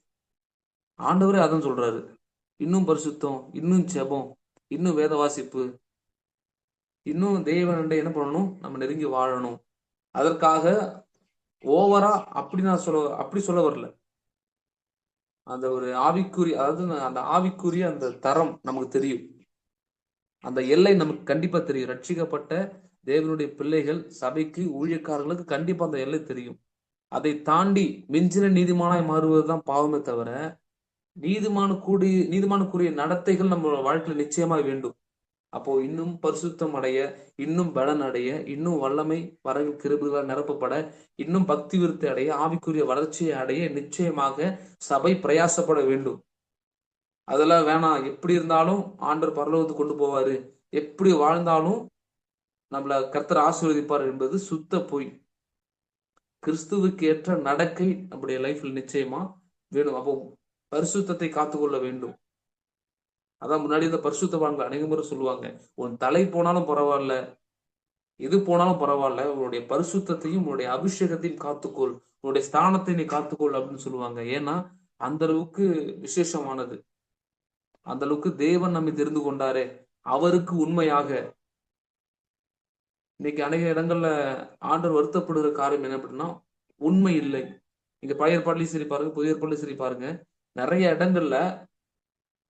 ஆண்டவரே அதான் சொல்றாரு, இன்னும் பரிசுத்தம், இன்னும் ஜெபம், இன்னும் வேத வாசிப்பு, இன்னும் தேவனண்டை என்ன பண்ணணும், நம்ம நெருங்கி வாழணும். அதற்காக ஓவரா அப்படி சொல்ல வரல. அந்த ஒரு ஆவிக்குரிய, அதாவது அந்த ஆவிக்குரிய அந்த தரம் நமக்கு தெரியும், அந்த எல்லை நமக்கு கண்டிப்பா தெரியும். ரட்சிக்கப்பட்ட தேவனுடைய பிள்ளைகள், சபைக்கு, ஊழியக்காரர்களுக்கு கண்டிப்பா அந்த எல்லை தெரியும். அதை தாண்டி மிஞ்சின நீதிமானாய் மாறுவதுதான் பாவமே தவிர, நீதிமானுக்குரிய நடத்தைகள் நம்ம வாழ்க்கையில் நிச்சயமா வேண்டும். அப்போ இன்னும் பரிசுத்தம் அடைய, இன்னும் பலன் அடைய, இன்னும் வல்லமை வரவில் கிருபைகளால் நிரப்பப்பட, இன்னும் பக்தி விருத்தி அடைய, ஆவிக்குரிய வளர்ச்சியை அடைய நிச்சயமாக சபை பிரயாசப்பட வேண்டும். அதெல்லாம் வேணாம், எப்படி இருந்தாலும் ஆண்டவர் பரலோகத்துக்கு கொண்டு போவாரு, எப்படி வாழ்ந்தாலும் நம்மள கர்த்தர் ஆசீர்வதிப்பார் என்பது சுத்த பொய். கிறிஸ்துவுக்கு ஏற்ற நடக்கை நம்முடைய லைஃப்ல நிச்சயமா வேணும். அப்போ பரிசுத்தத்தை காத்துக்கொள்ள வேண்டும். அதான் முன்னாடி இந்த பரிசுத்தவான்கள் அநேக முறை சொல்லுவாங்க, உன் தலை போனாலும் பரவாயில்ல, எது போனாலும் பரவாயில்ல, உன்னுடைய பரிசுத்தத்தையும் உன்னுடைய அபிஷேகத்தையும் காத்துக்கொள், உன்னுடைய ஸ்தானத்தை நீ காத்துக்கொள் அப்படின்னு சொல்லுவாங்க. ஏன்னா அந்த அளவுக்கு விசேஷமானது, அந்த அளவுக்கு தேவன் நம்மை தெரிந்து கொண்டாரே, அவருக்கு உண்மையாக. இன்னைக்கு அநேக இடங்கள்ல ஆண்டவர் வருத்தப்படுகிற காரியம் என்ன அப்படின்னா, உண்மை இல்லை. நீங்க பழைய ஏற்பாட்டிலையும் சரி பாருங்க, புதிய ஏற்பாட்டிலையும் சரி பாருங்க, நிறைய இடங்கள்ல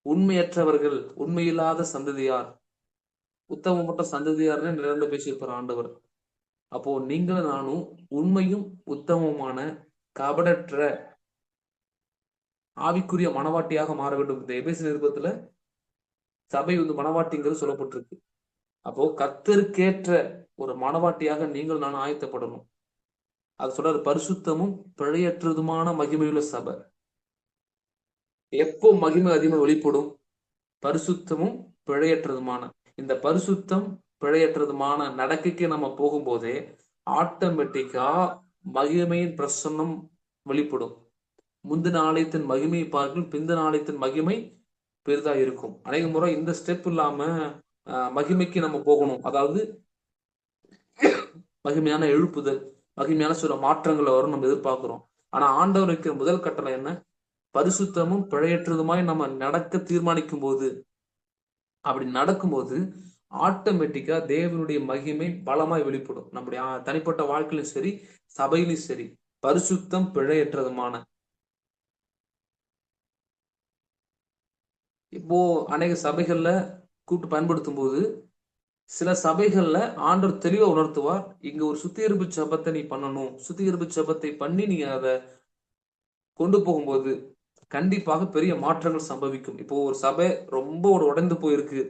உண்மையற்றவர்கள், உண்மையில்லாத சந்ததியார், உத்தமப்பட்ட சந்ததியார்னு நிரந்த பேசியிருப்பார் ஆண்டவர். அப்போ நீங்களும் நானும் உண்மையும் உத்தமமான கபடற்ற ஆவிக்குரிய மனவாட்டியாக மாற வேண்டும். இந்த எபேசு நிருபத்துல சபை மனவாட்டிங்கிறது சொல்லப்பட்டிருக்கு. அப்போ கர்த்தருக்கேற்ற ஒரு மனவாட்டியாக நீங்கள் நான் ஆயத்தப்படணும். அது சொல்றாரு, பரிசுத்தமும் பிழையற்றதுமான மகிமையுள்ள சபை. எப்போ மகிமை அதிகமாக வெளிப்படும்? பரிசுத்தமும் பிழையற்றதுமான. இந்த பரிசுத்தம் பிழையற்றதுமான நடக்கைக்கு நம்ம போகும்போதே ஆட்டோமேட்டிக்கா மகிமையின் பிரசன்னம் வெளிப்படும். முந்தின ஆலயத்தின் மகிமையை பார்க்கும் பிந்தின ஆலயத்தின் மகிமை பெரிதா இருக்கும். அநேக முறை இந்த ஸ்டெப் இல்லாம மகிமைக்கு நம்ம போகணும். அதாவது மகிமையான எழுப்புதல், மகிமையான சில மாற்றங்களை வரும் நம்ம எதிர்பார்க்கிறோம். ஆனா ஆண்டவர் வைக்கிற முதல் கட்டளை என்ன? பரிசுத்தமும் பிழையற்றதுமாய் நம்ம நடக்க தீர்மானிக்கும் போது, அப்படி நடக்கும்போது ஆட்டோமேட்டிக்கா தேவனுடைய மகிமை பலமாய் வெளிப்படும். நம்முடைய தனிப்பட்ட வாழ்க்கையிலும் சரி, சபையிலும் சரி. பரிசுத்தம் பிழையற்றதுமான. இப்போ அநேக சபைகள்ல கூப்பிட்டு பயன்படுத்தும் போது, சில சபைகள்ல ஆண்டவர் தெளிவா உணர்த்துவார், இங்க ஒரு சுத்திகரிப்பு ஜெபத்தை நீ பண்ணணும், சுத்திகரிப்பு ஜெபத்தை பண்ணி நீங்க அதை கொண்டு போகும்போது கண்டிப்பாக பெரிய மாற்றங்கள் சம்பவிக்கும். இப்போ ஒரு சபை ரொம்ப உடைந்து போயிருக்கு,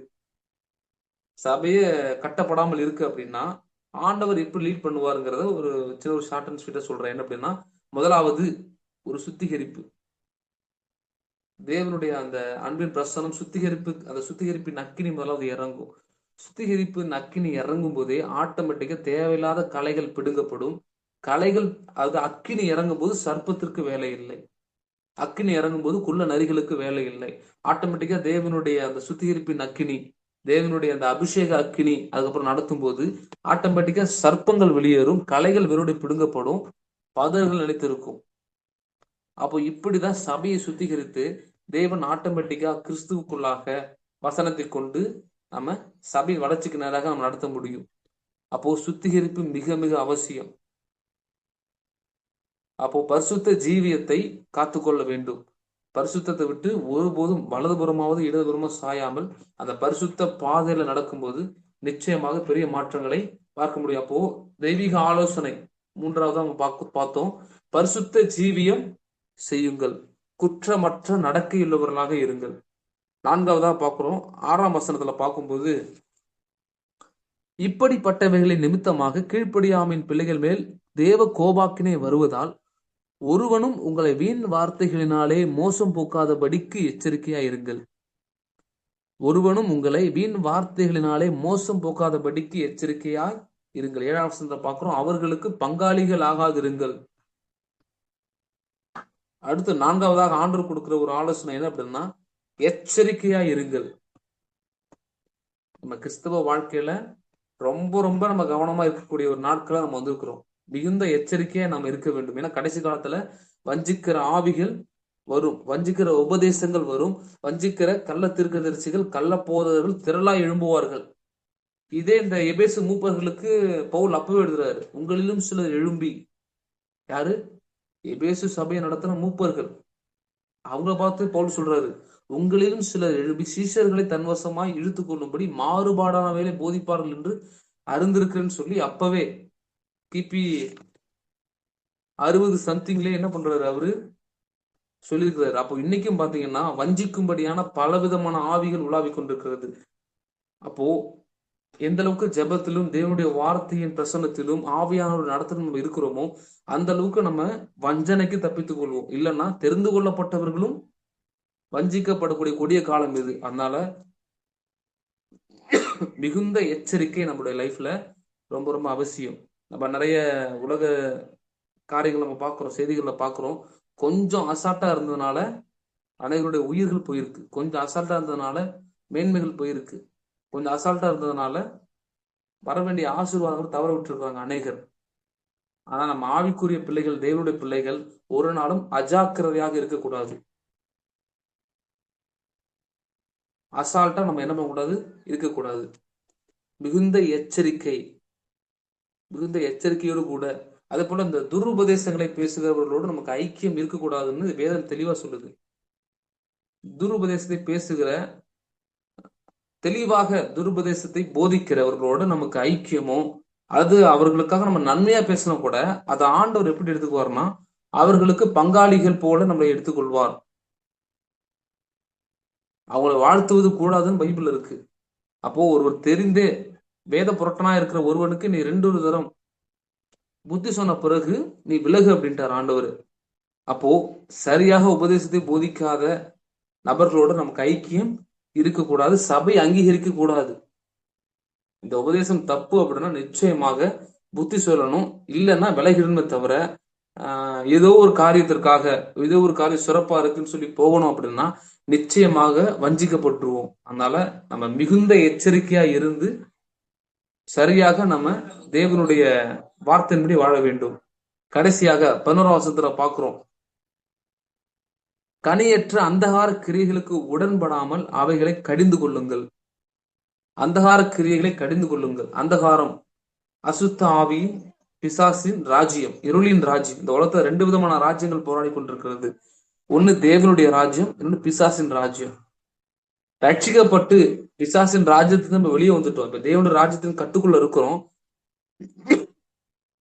சபையே கட்டப்படாமல் இருக்கு அப்படின்னா ஆண்டவர் எப்படி லீட் பண்ணுவாருங்கிறத ஒரு சின்ன ஒரு ஷார்ட் அண்ட் ஸ்வீட்டா சொல்றேன். என்ன அப்படின்னா, முதலாவது ஒரு சுத்திகரிப்பு. தேவனுடைய அந்த அன்பின் பிரசனம் சுத்திகரிப்பு, அந்த சுத்திகரிப்பின் அக்கினி முதலாவது இறங்கும். சுத்திகரிப்பு அக்கினி இறங்கும் போதே ஆட்டோமேட்டிக்கா தேவையில்லாத கலைகள் பிடுங்கப்படும். கலைகள், அது அக்கினி இறங்கும் போது சர்ப்பத்திற்கு வேலை இல்லை, அக்கினி இறங்கும் போது குள்ள நரிகளுக்கு வேலை இல்லை. ஆட்டோமேட்டிக்கா தேவனுடைய அந்த சுத்திகரிப்பின் அக்கினி, தேவனுடைய அந்த அபிஷேக அக்கினி அதுக்கப்புறம் நடத்தும் போது ஆட்டோமேட்டிக்கா சர்ப்பங்கள் வெளியேறும், கலைகள் வெறுடைய பிடுங்கப்படும், பதர்கள் நிலைத்திருக்கும். அப்போ இப்படிதான் சபையை சுத்திகரித்து தேவன் ஆட்டோமேட்டிக்கா கிறிஸ்துவுக்குள்ளாக வசனத்தை கொண்டு நம்ம சபை வளர்ச்சிக்கு நேராக நம்ம நடத்த முடியும். அப்போ சுத்திகரிப்பு மிக மிக அவசியம். அப்போ பரிசுத்த ஜீவியத்தை காத்துக்கொள்ள வேண்டும். பரிசுத்தத்தை விட்டு ஒருபோதும் வலதுபுறமாவது இடதுபுறமோ சாயாமல் அந்த பரிசுத்த பாதையில நடக்கும்போது நிச்சயமாக பெரிய மாற்றங்களை பார்க்க முடியும். அப்போ தெய்வீக ஆலோசனை மூன்றாவது நம்ம பார்த்தோம். பரிசுத்த ஜீவியம் செய்யுங்கள், குற்றமற்ற நடக்கையுள்ளவர்களாக இருங்கள். நான்காவதா பார்க்கிறோம், 6ஆம் வசனத்துல பார்க்கும்போது, இப்படிப்பட்டவைகளின் நிமித்தமாக கீழ்ப்படியாமையின் பிள்ளைகள் மேல் தேவ கோபாக்கினை வருவதால் ஒருவனும் உங்களை வீண் வார்த்தைகளினாலே மோசம் போக்காதபடிக்கு எச்சரிக்கையா இருங்கள். ஒருவனும் உங்களை வீண் வார்த்தைகளினாலே மோசம் போக்காதபடிக்கு எச்சரிக்கையாய் இருங்கள். 7ஆம் வசனத்தை பார்க்கிறோம், அவர்களுக்கு பங்காளிகள் ஆகாதிருங்கள். அடுத்து 4ஆவதாக ஆண்டவர் கொடுக்கிற ஒரு ஆலோசனை என்ன அப்படின்னா, எச்சரிக்கையா இருங்கள். நம்ம கிறிஸ்தவ வாழ்க்கையில ரொம்ப ரொம்ப நம்ம கவனமா இருக்கக்கூடிய ஒரு நாட்களை நம்ம வந்திருக்கிறோம். மிகுந்த எச்சரிக்கையா நம்ம இருக்க வேண்டும். ஏன்னா கடைசி காலத்துல வஞ்சிக்கிற ஆவிகள் வரும், வஞ்சிக்கிற உபதேசங்கள் வரும், வஞ்சிக்கிற கள்ள தீர்க்கதரிசிகள், கள்ள போதகர்கள் திரளா எழும்புவார்கள். இதே இந்த எபேசு மூப்பர்களுக்கு பவுல் அப்பவே எழுதுறாரு, உங்களிலும் சிலர் எழும்பி. யாரு? எபேசு சபையை நடத்தின மூப்பர்கள். அவங்க பார்த்து பவுல் சொல்றாரு, உங்களிலும் சிலர் எழுப்பி சீஷர்களை தன்வசமாய் இழுத்து கொள்ளும்படி மாறுபாடான வேலை போதிப்பார்கள் என்று அறிந்திருக்கிறேன்னு சொல்லி அப்பவே கிபி 60 சம்திங்ல என்ன பண்றாரு, அவரு சொல்லியிருக்கிறாரு. அப்போ இன்னைக்கும் பாத்தீங்கன்னா வஞ்சிக்கும்படியான பலவிதமான ஆவிகள் உலாவிக் கொண்டிருக்கிறது. அப்போ எந்த அளவுக்கு ஜெபத்திலும் தேவனுடைய வார்த்தையின் பிரசன்னத்திலும் ஆவியானவர் நடத்தலும் நம்ம இருக்கிறோமோ அந்த அளவுக்கு நம்ம வஞ்சனைக்கு தப்பித்துக் கொள்வோம். இல்லைன்னா தெரிந்து கொள்ளப்பட்டவர்களும் வஞ்சிக்கப்படக்கூடிய கொடிய காலம் இது. அதனால மிகுந்த எச்சரிக்கை நம்முடைய லைஃப்ல ரொம்ப ரொம்ப அவசியம். நம்ம நிறைய உலக காரியங்கள் நம்ம பார்க்கிறோம், செய்திகள்ல பார்க்கிறோம். கொஞ்சம் அசால்ட்டா இருந்ததுனால அனைவருடைய உயிர்கள் போயிருக்கு. கொஞ்சம் அசால்ட்டா இருந்ததுனால மேன்மைகள் போயிருக்கு. கொஞ்சம் அசால்ட்டா இருந்ததுனால வர வேண்டிய ஆசீர்வாதங்கள் தவற விட்டுருக்காங்க அநேகர். ஆனா நம்ம ஆவிக்குரிய பிள்ளைகள், தேவனுடைய பிள்ளைகள் ஒரு நாளும் அஜாக்கிரதையாக இருக்கக்கூடாது. அசால்ட்டா நம்ம என்ன பண்ணக்கூடாது, இருக்கக்கூடாது. மிகுந்த எச்சரிக்கை, மிகுந்த எச்சரிக்கையோடு கூட. அதே போல இந்த துருபதேசங்களை பேசுகிறவர்களோடு நமக்கு ஐக்கியம் இருக்கக்கூடாதுன்னு வேதம் தெளிவா சொல்லுது. துருபதேசத்தை பேசுகிற, தெளிவாக துருபதேசத்தை போதிக்கிறவர்களோடு நமக்கு ஐக்கியமோ, அது அவர்களுக்காக நம்ம நன்மையா பேசினா கூட அதை ஆண்டவர் எப்படி எடுத்துக்குவார்னா, அவர்களுக்கு பங்காளிகள் போல நம்மளை எடுத்துக்கொள்வார். அவங்களை வாழ்த்துவது கூடாதுன்னு பைபிள் இருக்கு. அப்போ ஒருவர் தெரிந்தே வேத புரட்டனா இருக்கிற ஒருவனுக்கு நீ 2 தரம் புத்தி சொன்ன பிறகு நீ விலகு அப்படின்ட்டார் ஆண்டவர். அப்போ சரியாக உபதேசத்தை போதிக்காத நபர்களோட நமக்கு ஐக்கியம் இருக்கக்கூடாது, சபை அங்கீகரிக்க கூடாது. இந்த உபதேசம் தப்பு அப்படின்னா நிச்சயமாக புத்தி சொல்லணும், இல்லைன்னா விலகிடணுமே தவிர ஏதோ ஒரு காரியத்திற்காக, ஏதோ ஒரு காரியம் சிறப்பா இருக்குன்னு சொல்லி போகணும் அப்படின்னா நிச்சயமாக வஞ்சிக்கப்பட்டுருவோம். அதனால நம்ம மிகுந்த எச்சரிக்கையா இருந்து சரியாக நம்ம தேவனுடைய வார்த்தையின்படி வாழ வேண்டும். கடைசியாக 11ஆம் வசனத்துல பார்க்கிறோம், கனியற்ற அந்தகார கிரியைகளுக்கு உடன்படாமல் அவைகளை கடிந்து கொள்ளுங்கள். அந்தகார கிரியைகளை கடிந்து கொள்ளுங்கள். அந்தகாரம் அசுத்த ஆவி, பிசாசின் ராஜ்யம், இருளின் ராஜ்யம். இந்த உலகத்துல 2 விதமான ராஜ்யங்கள் போராடி கொண்டிருக்கிறது. ஒன்னு தேவனுடைய ராஜ்யம், இன்னொன்னு பிசாசின் ராஜ்யம். ரட்சிக்கப்பட்டு பிசாசின் ராஜ்யத்துக்கு நம்ம வெளியே வந்துட்டோம். இப்ப தேவனுடைய ராஜ்யத்தின் கட்டுக்குள்ள இருக்கிறோம்.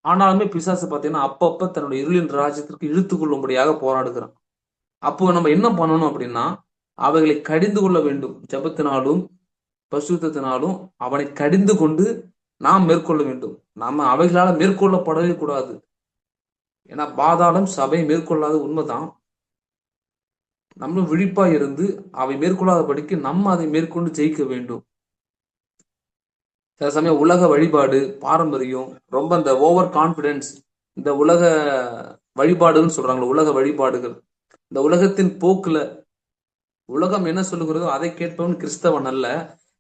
ஆனாலுமே பிசாசு பாத்தீங்கன்னா அப்பப்ப தன்னுடைய இருளின் ராஜ்யத்திற்கு இழுத்து கொள்ளும்படியாக போராடுகிறான். அப்போ நம்ம என்ன பண்ணணும் அப்படின்னா, அவைகளை கடிந்து கொள்ள வேண்டும். ஜபத்தினாலும் பரிசுத்தத்தினாலும் அவனை கடிந்து கொண்டு நாம் மேற்கொள்ள வேண்டும். நாம அவைகளால மேற்கொள்ளப்படவே கூடாது. ஏன்னா பாதாளம் சபை மேற்கொள்ளாத உண்மைதான். நம்ம விழிப்பா இருந்து அவை மேற்கொள்ளாதபடிக்கு நம்ம அதை மேற்கொண்டு ஜெயிக்க வேண்டும். சில சமயம் உலக வழிபாடு, பாரம்பரியம், ரொம்ப இந்த ஓவர் கான்பிடன்ஸ், இந்த உலக வழிபாடுன்னு சொல்றாங்களே, உலக வழிபாடுகள், இந்த உலகத்தின் போக்குல உலகம் என்ன சொல்லுகிறதோ அதை கேட்பவன் கிறிஸ்தவன் அல்ல.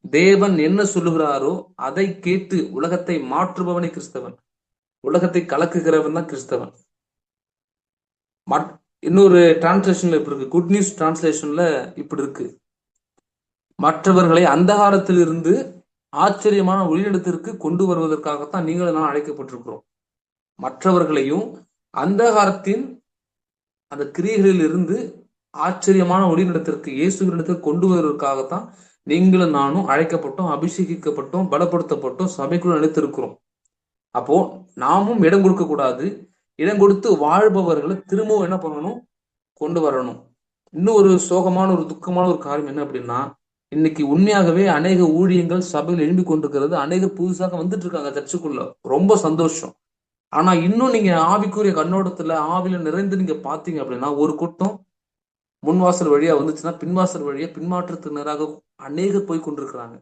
தேவன் என்ன சொல்லுகிறாரோ அதை கேட்டு உலகத்தை மாற்றுபவனே கிறிஸ்தவன். உலகத்தை கலக்குகிறவன் தான் கிறிஸ்தவன். இன்னொரு டிரான்ஸ்லேஷன்ல இப்படி இருக்கு, குட் நியூஸ் டிரான்ஸ்லேஷன்ல இப்படி இருக்கு, மற்றவர்களை அந்தகாரத்தில் இருந்து ஆச்சரியமான ஒளியிடத்திற்கு கொண்டு வருவதற்காகத்தான் நீங்கள் நான் அழைக்கப்பட்டிருக்கிறோம். மற்றவர்களையும் அந்தகாரத்தின் அந்த கிரியைகளில் இருந்து ஆச்சரியமான ஒளியிடத்திற்கு, இயேசுவினிடத்திற்கு கொண்டு வருவதற்காகத்தான் நீங்களும் நானும் அழைக்கப்பட்டோம், அபிஷேகிக்கப்பட்டோம், பலப்படுத்தப்பட்டோம், சபைக்குள்ள நினைத்திருக்கிறோம். அப்போ நாமும் இடம் கொடுக்க கூடாது. இடம் கொடுத்து வாழ்பவர்களை திரும்பவும் என்ன பண்ணணும், கொண்டு வரணும். இன்னும் ஒரு சோகமான, ஒரு துக்கமான ஒரு காரியம் என்ன அப்படின்னா, இன்னைக்கு உண்மையாகவே அநேக ஊழியங்கள் சபையில் எழும்பி கொண்டிருக்கிறது. அநேக புதுசாக வந்துட்டு இருக்காங்க சர்ச்சுக்குள்ள, ரொம்ப சந்தோஷம். ஆனா இன்னும் நீங்க ஆவிக்குரிய கண்ணோட்டத்துல ஆவில நிறைந்து நீங்க பாத்தீங்க அப்படின்னா, ஒரு கூட்டம் முன்வாசல் வழியா வந்துச்சுன்னா பின்வாசல் வழியா பின்மாற்றத்தினராக அநேகர் போய் கொண்டிருக்கிறாங்க.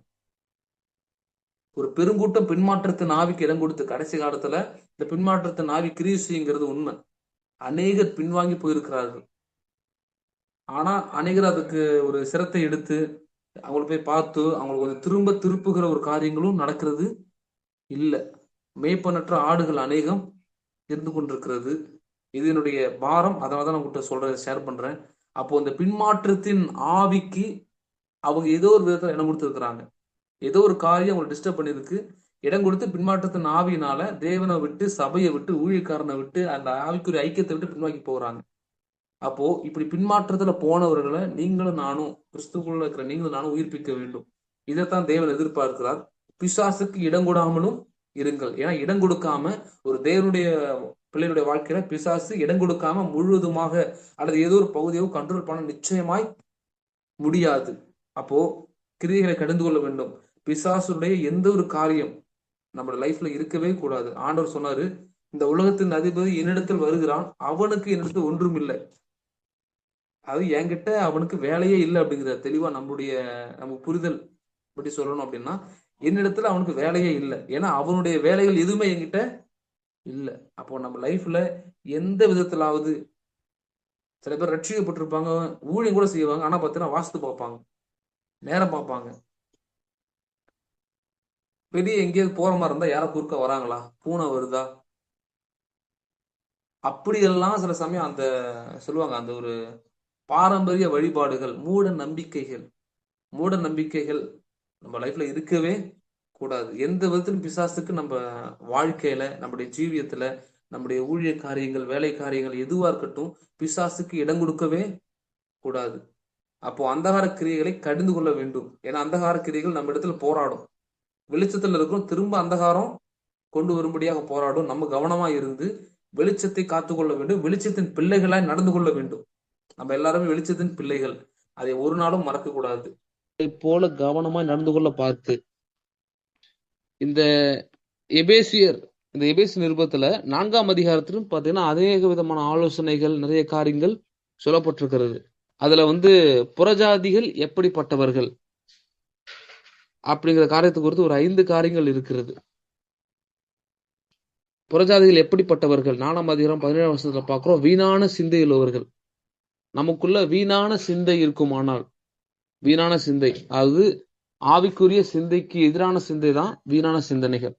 ஒரு பெருங்கூட்டம் பின்மாற்றத்தின் ஆவிக்கு இடம் கொடுத்து கடைசி காலத்துல இந்த பின்மாற்றத்தின் ஆவி கிரீசிங்கிறது உண்மை. அநேகர் பின்வாங்கி போயிருக்கிறார்கள். ஆனா அநேகர் அதுக்கு ஒரு சிரத்தை எடுத்து அவங்களை போய் பார்த்து அவங்களுக்கு கொஞ்சம் திரும்ப திருப்புகிற ஒரு காரியங்களும் நடக்கிறது இல்லை. மேய்ப்பனற்ற ஆடுகள் அநேகம் இருந்து கொண்டிருக்கிறது. இது என்னுடைய பாரம், அதனாலதான் நான் உங்கள்கிட்ட சொல்றேன், ஷேர் பண்றேன். அப்போ இந்த பின்மாற்றத்தின் ஆவிக்கு அவங்க ஏதோ ஒரு விதத்துல இடம் கொடுத்துருக்குறாங்க. ஏதோ ஒரு காரியம் அவங்களை டிஸ்டர்ப் பண்ணிருக்கு. இடம் கொடுத்து பின்மாற்றத்தின் ஆவியினால தேவனை விட்டு, சபையை விட்டு, ஊழியக்காரனை விட்டு, அந்த ஆவிக்குரிய ஐக்கியத்தை விட்டு பின்வாங்கி போகிறாங்க. அப்போ இப்படி பின்மாற்றத்துல போனவர்களை நீங்களும் நானும், கிறிஸ்துக்குள்ள இருக்கிற நீங்களும் நானும் உயிர்ப்பிக்க வேண்டும். இதைத்தான் தேவன் எதிர்பார்க்கிறார். பிசாசுக்கு இடம் கொடாமலும் இருங்கள். ஏன்னா இடம் கொடுக்காம ஒரு தேவனுடைய பிள்ளைகளுடைய வாழ்க்கையில பிசாசு இடம் கொடுக்காம முழுவதுமாக அல்லது ஏதோ ஒரு பகுதியோ கண்ட்ரோல் பண்ண நிச்சயமாய் முடியாது. அப்போ கிரியைகளை கடந்து கொள்ள வேண்டும். பிசாசுடைய எந்த ஒரு காரியம் நம்ம லைஃப்ல இருக்கவே கூடாது. ஆண்டவர் சொன்னாரு, இந்த உலகத்தின் அதிபதி என்னிடத்தில் வருகிறான், அவனுக்கு என்னிடத்தில் ஒன்றும் இல்லை. அது என்கிட்ட அவனுக்கு வேலையே இல்லை அப்படிங்கிற தெளிவா நம்ம புரிதல் பற்றி சொல்லணும் அப்படின்னா, என்னிடத்துல அவனுக்கு வேலையே இல்லை. ஏன்னா அவனுடைய வேலைகள் எதுவுமே என்கிட்ட இல்ல. அப்போ நம்ம லைஃப்ல எந்த விதத்திலாவது, சில பேர் ரட்சிக்கப்பட்டிருப்பாங்க, ஊழியம் கூட செய்வாங்க. ஆனா பார்த்தீங்கன்னா வாஸ்து பார்ப்பாங்க, நேரம் பார்ப்பாங்க. வெளியே எங்கேயாவது போற மாதிரி இருந்தா யாரோ குறுக்க வராங்களா, பூனை வருதா, அப்படியெல்லாம் சில சமயம் அந்த சொல்லுவாங்க. அந்த ஒரு பாரம்பரிய வழிபாடுகள், மூட நம்பிக்கைகள், மூட நம்பிக்கைகள் நம்ம லைஃப்ல இருக்கவே கூடாது. எந்த விதத்திலும் பிசாசுக்கு நம்ம வாழ்க்கையில, நம்முடைய ஜீவியத்துல, நம்முடைய ஊழிய காரியங்கள், வேலை காரியங்கள் எதுவா இருக்கட்டும், பிசாசுக்கு இடம் கொடுக்கவே கூடாது. அப்போ அந்தகார கிரியைகளை கடிந்து கொள்ள வேண்டும். ஏன்னா அந்தகார கிரியைகள் நம்ம இடத்துல போராடும். வெளிச்சத்துல இருக்கும், திரும்ப அந்தகாரம் கொண்டு வரும்படியாக போராடும். நம்ம கவனமா இருந்து வெளிச்சத்தை காத்துக்கொள்ள வேண்டும். வெளிச்சத்தின் பிள்ளைகளாய் நடந்து கொள்ள வேண்டும். நம்ம எல்லாருமே வெளிச்சத்தின் பிள்ளைகள். அதை ஒரு நாளும் மறக்க கூடாது. அதை போல கவனமாய் நடந்து கொள்ள பார்த்து இந்த எபேசியர் இந்த எபேசு நிருபத்துல 4ஆம் அதிகாரத்திலும் பாத்தீங்கன்னா அநேக விதமான ஆலோசனைகள், நிறைய காரியங்கள் சொல்லப்பட்டிருக்கிறது. அதுல புறஜாதிகள் எப்படிப்பட்டவர்கள் அப்படிங்கிற காரியத்தை குறித்து ஒரு 5 காரியங்கள் இருக்கிறது. புறஜாதிகள் எப்படிப்பட்டவர்கள் 4ஆம் அதிகாரம் 17ஆம் வசனத்துல பார்க்கிறோம். வீணான சிந்தை உள்ளவர்கள். நமக்குள்ள வீணான சிந்தை இருக்குமானால், வீணான சிந்தை, அதாவது ஆவிக்குரிய சிந்தைக்கு எதிரான சிந்தை தான் வீணான சிந்தனைகள்.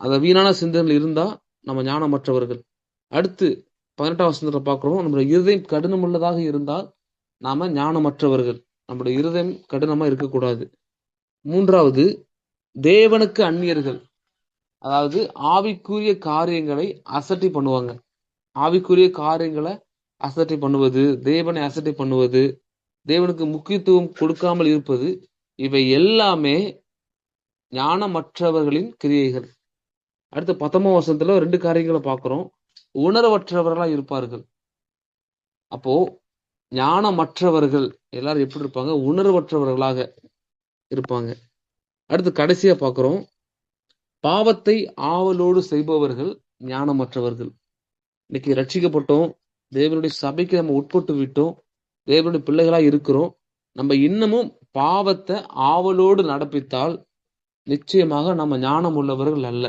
அந்த வீணான சிந்தனைகள் இருந்தா நம்ம ஞானமற்றவர்கள். அடுத்து 18ஆம் வசனத்துல பார்க்கிறோம், நம்முடைய இருதயம் கடினம் உள்ளதாக இருந்தால் நாம ஞானமற்றவர்கள். நம்முடைய இருதயம் கடினமா இருக்கக்கூடாது. 3வது, தேவனுக்கு அந்நியர்கள். அதாவது ஆவிக்குரிய காரியங்களை அசட்டை பண்ணுவாங்க. ஆவிக்குரிய காரியங்களை அசட்டை பண்ணுவது, தேவனை அசட்டை பண்ணுவது, தேவனுக்கு முக்கியத்துவம் கொடுக்காமல் இருப்பது, இவை எல்லாமே ஞானமற்றவர்களின் கிரியைகள். அடுத்து 19ஆம் வசனத்துல 2 காரியங்களை பார்க்கிறோம். உணர்வற்றவர்களா இருப்பார்கள். அப்போ ஞானமற்றவர்கள் எல்லாரும் எப்படி இருப்பாங்க? உணர்வற்றவர்களாக இருப்பாங்க. அடுத்து கடைசியா பார்க்கிறோம், பாவத்தை ஆவலோடு செய்பவர்கள் ஞானமற்றவர்கள். இன்னைக்கு ரட்சிக்கப்பட்டோம், தேவனுடைய சபைக்கு நம்ம உட்பட்டு விட்டோம், தேவனுடைய பிள்ளைகளா இருக்கிறோம். நம்ம இன்னமும் பாவத்தை ஆவலோடு நடப்பித்தால் நிச்சயமாக நம்ம ஞானம் உள்ளவர்கள் அல்ல.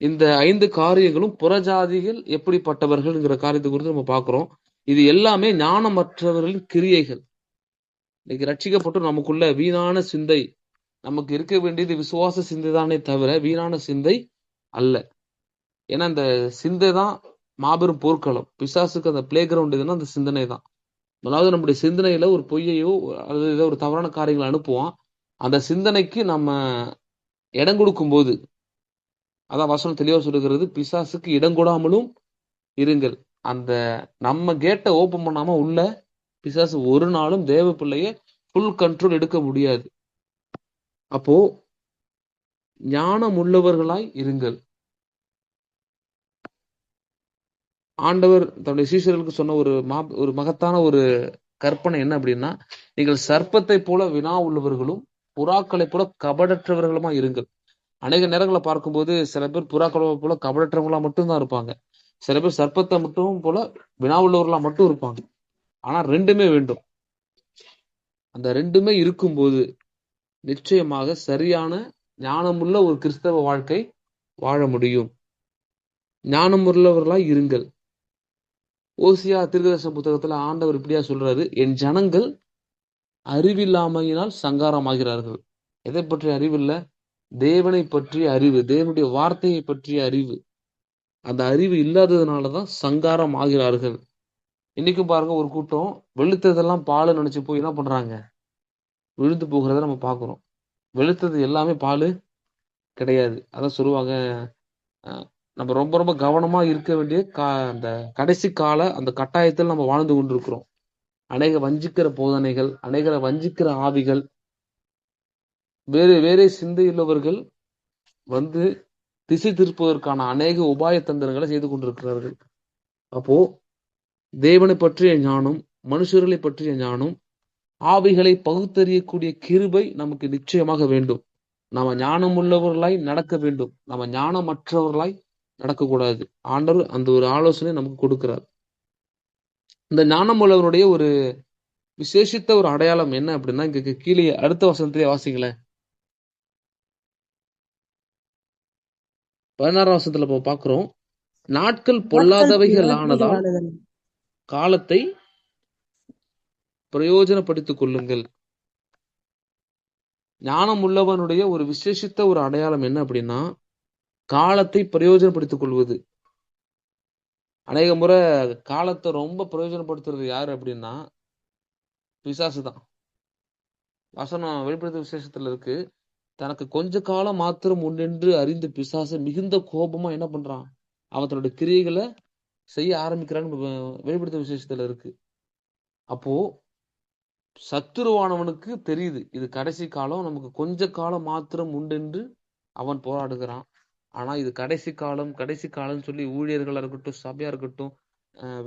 இந்த 5 காரியங்களும் புறஜாதிகள் எப்படிப்பட்டவர்கள்ங்கிற காரியத்தை குறித்து நம்ம பார்க்கிறோம். இது எல்லாமே ஞானமற்றவர்களின் கிரியைகள். இன்னைக்கு ரட்சிக்கப்பட்டு நமக்குள்ள வீணான சிந்தை, நமக்கு இருக்க வேண்டியது விசுவாச சிந்தை தானே தவிர வீணான சிந்தை அல்ல. ஏன்னா அந்த சிந்தை தான் மாபெரும் போர்க்களம். பிசாசுக்கு அந்த பிளே கிரவுண்ட் எதுன்னா அந்த சிந்தனை தான். அதாவது நம்முடைய சிந்தனையில ஒரு பொய்யையோ அல்லது ஏதோ ஒரு தவறான காரியங்களை அனுப்புவான். அந்த சிந்தனைக்கு நம்ம இடம் கொடுக்கும் போது, அதான் வசனம் தெளிவா சொல்லுகிறது, பிசாசுக்கு இடம் கொடாமலும் இருங்கள். அந்த நம்ம கேட்டை ஓபன் பண்ணாம உள்ள பிசாசு ஒரு நாளும் தேவ பிள்ளைய ஃபுல் கண்ட்ரோல் எடுக்க முடியாது. அப்போ ஞானம் உள்ளவர்களாய் இருங்கள். ஆண்டவர் தன்னுடைய சீஷர்களுக்கு சொன்ன ஒரு மகத்தான ஒரு கற்பனை என்ன அப்படின்னா, நீங்கள் சர்ப்பத்தை போல வினா உள்ளவர்களும் புறாக்களை போல கபடற்றவர்களுமா இருங்கள். அநேக நேரங்களை பார்க்கும்போது சில பேர் புறாக்களை போல கபடற்றவங்களா மட்டும்தான் இருப்பாங்க. சில பேர் சர்ப்பத்தை மட்டும் போல வினா உள்ளவர்களா மட்டும் இருப்பாங்க. ஆனா 2மே வேண்டும். அந்த 2மே இருக்கும்போது நிச்சயமாக சரியான ஞானமுள்ள ஒரு கிறிஸ்தவ வாழ்க்கை வாழ முடியும். ஞானமுள்ளவர்களாய் இருங்கள். ஓசியா தீர்க்கதரிசன புத்தகத்துல ஆண்டவர் இப்படியா சொல்றாரு, என் ஜனங்கள் அறிவில்லாமையினால் சங்காரமாகிறார்கள். எதை பற்றிய அறிவு இல்ல? தேவனை பற்றிய அறிவு, தேவனுடைய வார்த்தையை பற்றிய அறிவு. அந்த அறிவு இல்லாததுனாலதான் சங்காரம் ஆகிறார்கள். இன்னைக்கும் பாருங்க, ஒரு கூட்டம் வெளுத்ததெல்லாம் பால் நினைச்சு போய் என்ன பண்றாங்க, விழுந்து போகிறத நம்ம பாக்குறோம். வெளுத்தது எல்லாமே பால் கிடையாது. அதான் சொல்லுவாங்க, நம்ம ரொம்ப ரொம்ப கவனமா இருக்க வேண்டிய அந்த கடைசி கால அந்த கட்டாயத்தில் நம்ம வாழ்ந்து கொண்டிருக்கிறோம். அநேக வஞ்சிக்கிற போதனைகள், அநேக வஞ்சிக்கிற ஆவிகள், வேறு வேறு சிந்தையுள்ளவர்கள் திசை திருப்பதற்கான அநேக உபாய தந்திரங்களை செய்து கொண்டிருக்கிறார்கள். அப்போ தேவனை பற்றிய ஞானம், மனுஷர்களை பற்றிய ஞானம், ஆவிகளை பகுத்தறியக்கூடிய கிருபை நமக்கு நிச்சயமாக வேண்டும். நாம ஞானம் உள்ளவர்களாய் நடக்க வேண்டும். நம்ம ஞானமற்றவர்களாய் நடக்கக்கூடாது. ஆண்டவர் அந்த ஒரு ஆலோசனை நமக்கு கொடுக்கிறார். இந்த ஞானம் உள்ளவருடைய ஒரு விசேஷித்த ஒரு அடையாளம் என்ன அப்படின்னா, இங்க கீழே அடுத்த வசனத்திலே வாசிங்களேன். 16 வசனத்துல பாக்குறோம், நாட்கள் நாட்கள் பொல்லாதவைகள் ஆனதால் பொல்லாதவைகளானதன் காலத்தை பிரயோஜனப்படுத்திக் கொள்ளுங்கள். ஞானம் உள்ளவனுடைய ஒரு விசேஷித்த ஒரு அடையாளம் என்ன அப்படின்னா, காலத்தை பிரயோஜனப்படுத்திக் கொள்வது. அநேக முறை காலத்தை ரொம்ப பிரயோஜனப்படுத்துறது யாரு அப்படின்னா பிசாசு தான். வசனம் வெளிப்படுத்த விசேஷத்துல இருக்கு, தனக்கு கொஞ்ச காலம் மாத்திரம் உண்டென்று அறிந்த பிசாசு மிகுந்த கோபமா என்ன பண்றான், அவன் தன்னுடைய கிரியைகளை செய்ய ஆரம்பிக்கிறான்னு வெளிப்படுத்த விசேஷத்துல இருக்கு. அப்போ சத்துருவானவனுக்கு தெரியுது, இது கடைசி காலம், நமக்கு கொஞ்ச காலம் மாத்திரம் உண்டென்று அவன் போராடுகிறான். ஆனா இது கடைசி காலம் கடைசி காலம்னு சொல்லி ஊழியர்களா இருக்கட்டும், சபையா இருக்கட்டும்,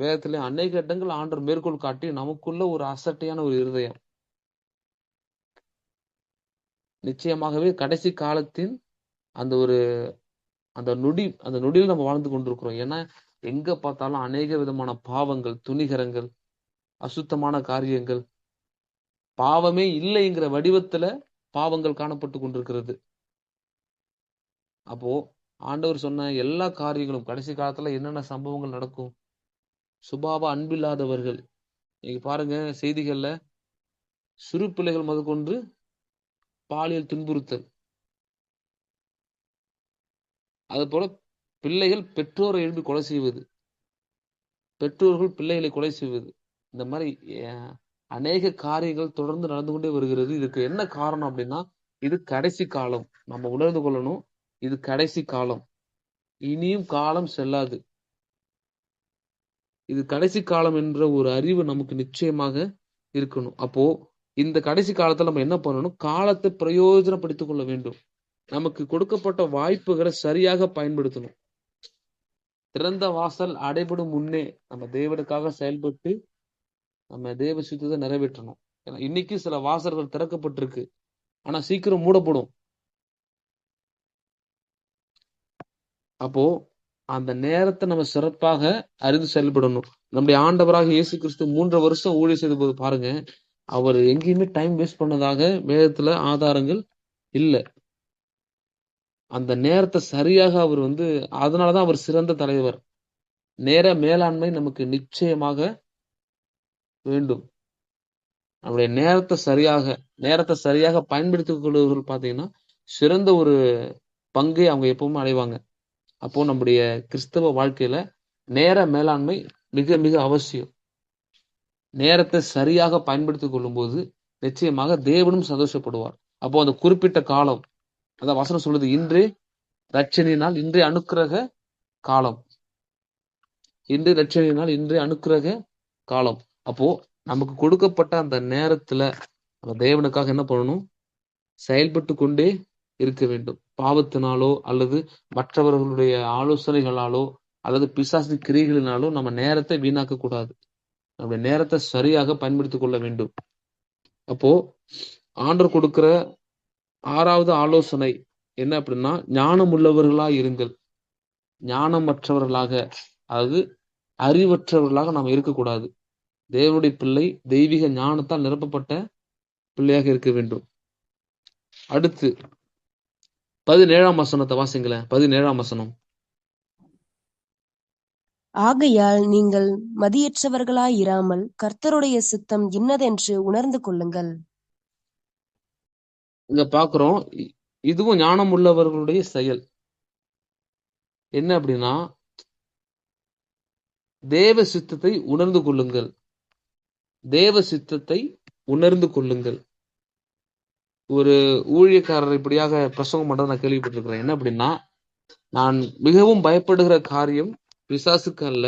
வேதத்துல அநேக இடங்கள் ஆண்டவர் மேற்கோள் காட்டி நமக்குள்ள ஒரு அசட்டையான ஒரு இருதயம். நிச்சயமாகவே கடைசி காலத்தின் அந்த ஒரு அந்த நொடியில் நம்ம வாழ்ந்து கொண்டிருக்கிறோம். ஏன்னா எங்க பார்த்தாலும் அநேக விதமான பாவங்கள், துணிகரங்கள், அசுத்தமான காரியங்கள், பாவமே இல்லைங்கிற வடிவத்துல பாவங்கள் காணப்பட்டு கொண்டிருக்கிறது. அப்போ ஆண்டவர் சொன்ன எல்லா காரியங்களும் கடைசி காலத்துல என்னென்ன சம்பவங்கள் நடக்கும், சுபாவ அன்பில்லாதவர்கள், நீங்க பாருங்க செய்திகள்ல சிறு பிள்ளைகள் முதற்கொண்டு பாலியல் துன்புறுத்தல், அது போல பிள்ளைகள் பெற்றோரை எழுப்பி கொலை செய்வது, பெற்றோர்கள் பிள்ளைகளை கொலை செய்வது, இந்த மாதிரி அநேக காரியங்கள் தொடர்ந்து நடந்து கொண்டே வருகிறது. இதுக்கு என்ன காரணம் அப்படின்னா, இது கடைசி காலம். நம்ம உணர்ந்து கொள்ளணும், இது கடைசி காலம், இனியும் காலம் செல்லாது. இது கடைசி காலம் என்ற ஒரு அறிவு நமக்கு நிச்சயமாக இருக்கணும். அப்போ இந்த கடைசி காலத்துல நம்ம என்ன பண்ணணும், காலத்தை பிரயோஜனப்படுத்திக் கொள்ள வேண்டும். நமக்கு கொடுக்கப்பட்ட வாய்ப்புகளை சரியாக பயன்படுத்தணும். திறந்த வாசல் அடைபடும் முன்னே நம்ம தேவனுக்காக செயல்பட்டு நம்ம தேவ சித்தத்தை நிறைவேற்றணும். ஏன்னா இன்னைக்கு சில வாசல்கள் திறக்கப்பட்டிருக்கு, ஆனா சீக்கிரம் மூடப்படும். அப்போ அந்த நேரத்தை நம்ம சிறப்பாக அறிந்து செயல்படணும். நம்முடைய ஆண்டவராக இயேசு கிறிஸ்து 3 வருஷம் ஊழியம் செய்த போது பாருங்க, அவர் எங்கேயுமே டைம் வேஸ்ட் பண்ணதாக வேதத்துல ஆதாரங்கள் இல்ல. அந்த நேரத்தை சரியாக அவர் அதனாலதான் அவர் சிறந்த தலைவர். நேர மேலாண்மை நமக்கு நிச்சயமாக வேண்டும். நம்முடைய நேரத்தை சரியாக பயன்படுத்திக் கொள்வர்கள் பாத்தீங்கன்னா சிறந்த ஒரு பங்கை அவங்க எப்பவுமே அடைவாங்க. அப்போ நம்முடைய கிறிஸ்தவ வாழ்க்கையில நேர மேலாண்மை மிக மிக அவசியம். நேரத்தை சரியாக பயன்படுத்திக் கொள்ளும் போது நிச்சயமாக தேவனும் சந்தோஷப்படுவார். அப்போ அந்த குறிப்பிட்ட காலம், அதான் வசனம் சொல்லுது, இன்றே ரட்சணியினால் இன்றே அனுக்கிரக காலம், இன்று ரட்சணியினால் இன்றே அனுக்கிரக காலம். அப்போ நமக்கு கொடுக்கப்பட்ட அந்த நேரத்துல நம்ம தேவனுக்காக என்ன பண்ணணும், செயல்பட்டு கொண்டே இருக்க வேண்டும். பாவத்தினாலோ அல்லது மற்றவர்களுடைய ஆலோசனைகளாலோ அல்லது பிசாசு கிரியைகளினாலோ நம்ம நேரத்தை வீணாக்க கூடாது. நம்முடைய நேரத்தை சரியாக பயன்படுத்திக் கொள்ள வேண்டும். அப்போ ஆண்டவர் கொடுக்கிற 6வது ஆலோசனை என்ன அப்படின்னா, ஞானம் உள்ளவர்களா இருங்கள். ஞானமற்றவர்களாக, அதாவது அறிவற்றவர்களாக நாம் இருக்கக்கூடாது. தேவனுடைய பிள்ளை தெய்வீக ஞானத்தால் நிரப்பப்பட்ட பிள்ளையாக இருக்க வேண்டும். அடுத்து 17ஆம் வசனத்தை வாசிங்களேன். 17ஆம் வசனம். ஆகையால் நீங்கள் மதியற்றவர்களாயிராமல் கர்த்தருடைய சித்தம் இன்னதென்று உணர்ந்து கொள்ளுங்கள். இங்க பாக்குறோம், இதுவும் ஞானம் உள்ளவர்களுடைய செயல். என்ன அப்படின்னா, தேவ சித்தத்தை உணர்ந்து கொள்ளுங்கள். தேவ சித்தத்தை உணர்ந்து கொள்ளுங்கள். ஒரு ஊழியக்காரர் இப்படியாக பிரசங்கம் பண்றதை நான் கேள்விப்பட்டிருக்கிறேன். என்ன அப்படின்னா, நான் மிகவும் பயப்படுகிற காரியம் பிசாசுக்கும் அல்ல,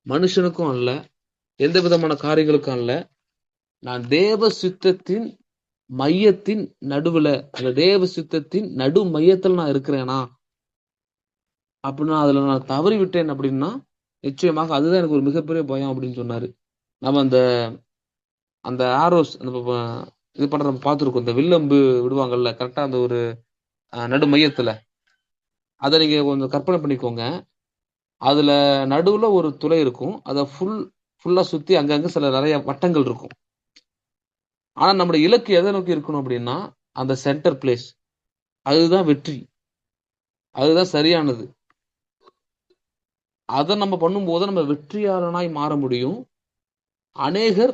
மனுஷனுக்கும் அல்ல, எந்த விதமான காரியங்களுக்கும் அல்ல, நான் தேவ சித்தத்தின் மையத்தின் நடுவுல, அந்த தேவ சித்தத்தின் நடு மையத்தில் நான் இருக்கிறேனா அப்படின்னா, அதுல நான் தவறி விட்டேன் அப்படின்னா நிச்சயமாக அதுதான் எனக்கு ஒரு மிகப்பெரிய பயம் அப்படின்னு சொன்னாரு. நம்ம அந்த அந்த ஆரோஸ் இது பண்ற நம்ம பார்த்துருக்கோம், இந்த வில்லம்பு விடுவாங்கல்ல கரெக்டா அந்த ஒரு நடு மையத்துல, அதை நீங்க கொஞ்சம் கற்பனை பண்ணிக்கோங்க. அதுல நடுவுல ஒரு துளை இருக்கும், அதை ஃபுல்லா சுத்தி அங்கங்க சில நிறைய வட்டங்கள் இருக்கும். ஆனா நம்முடைய இலக்கு எதை நோக்கி இருக்கணும் அப்படின்னா, அந்த சென்டர் பிளேஸ், அதுதான் வெற்றி. அதுதான் சரியானது. அதை நம்ம பண்ணும்போது நம்ம வெற்றியாளனாய் மாற முடியும். அநேகர்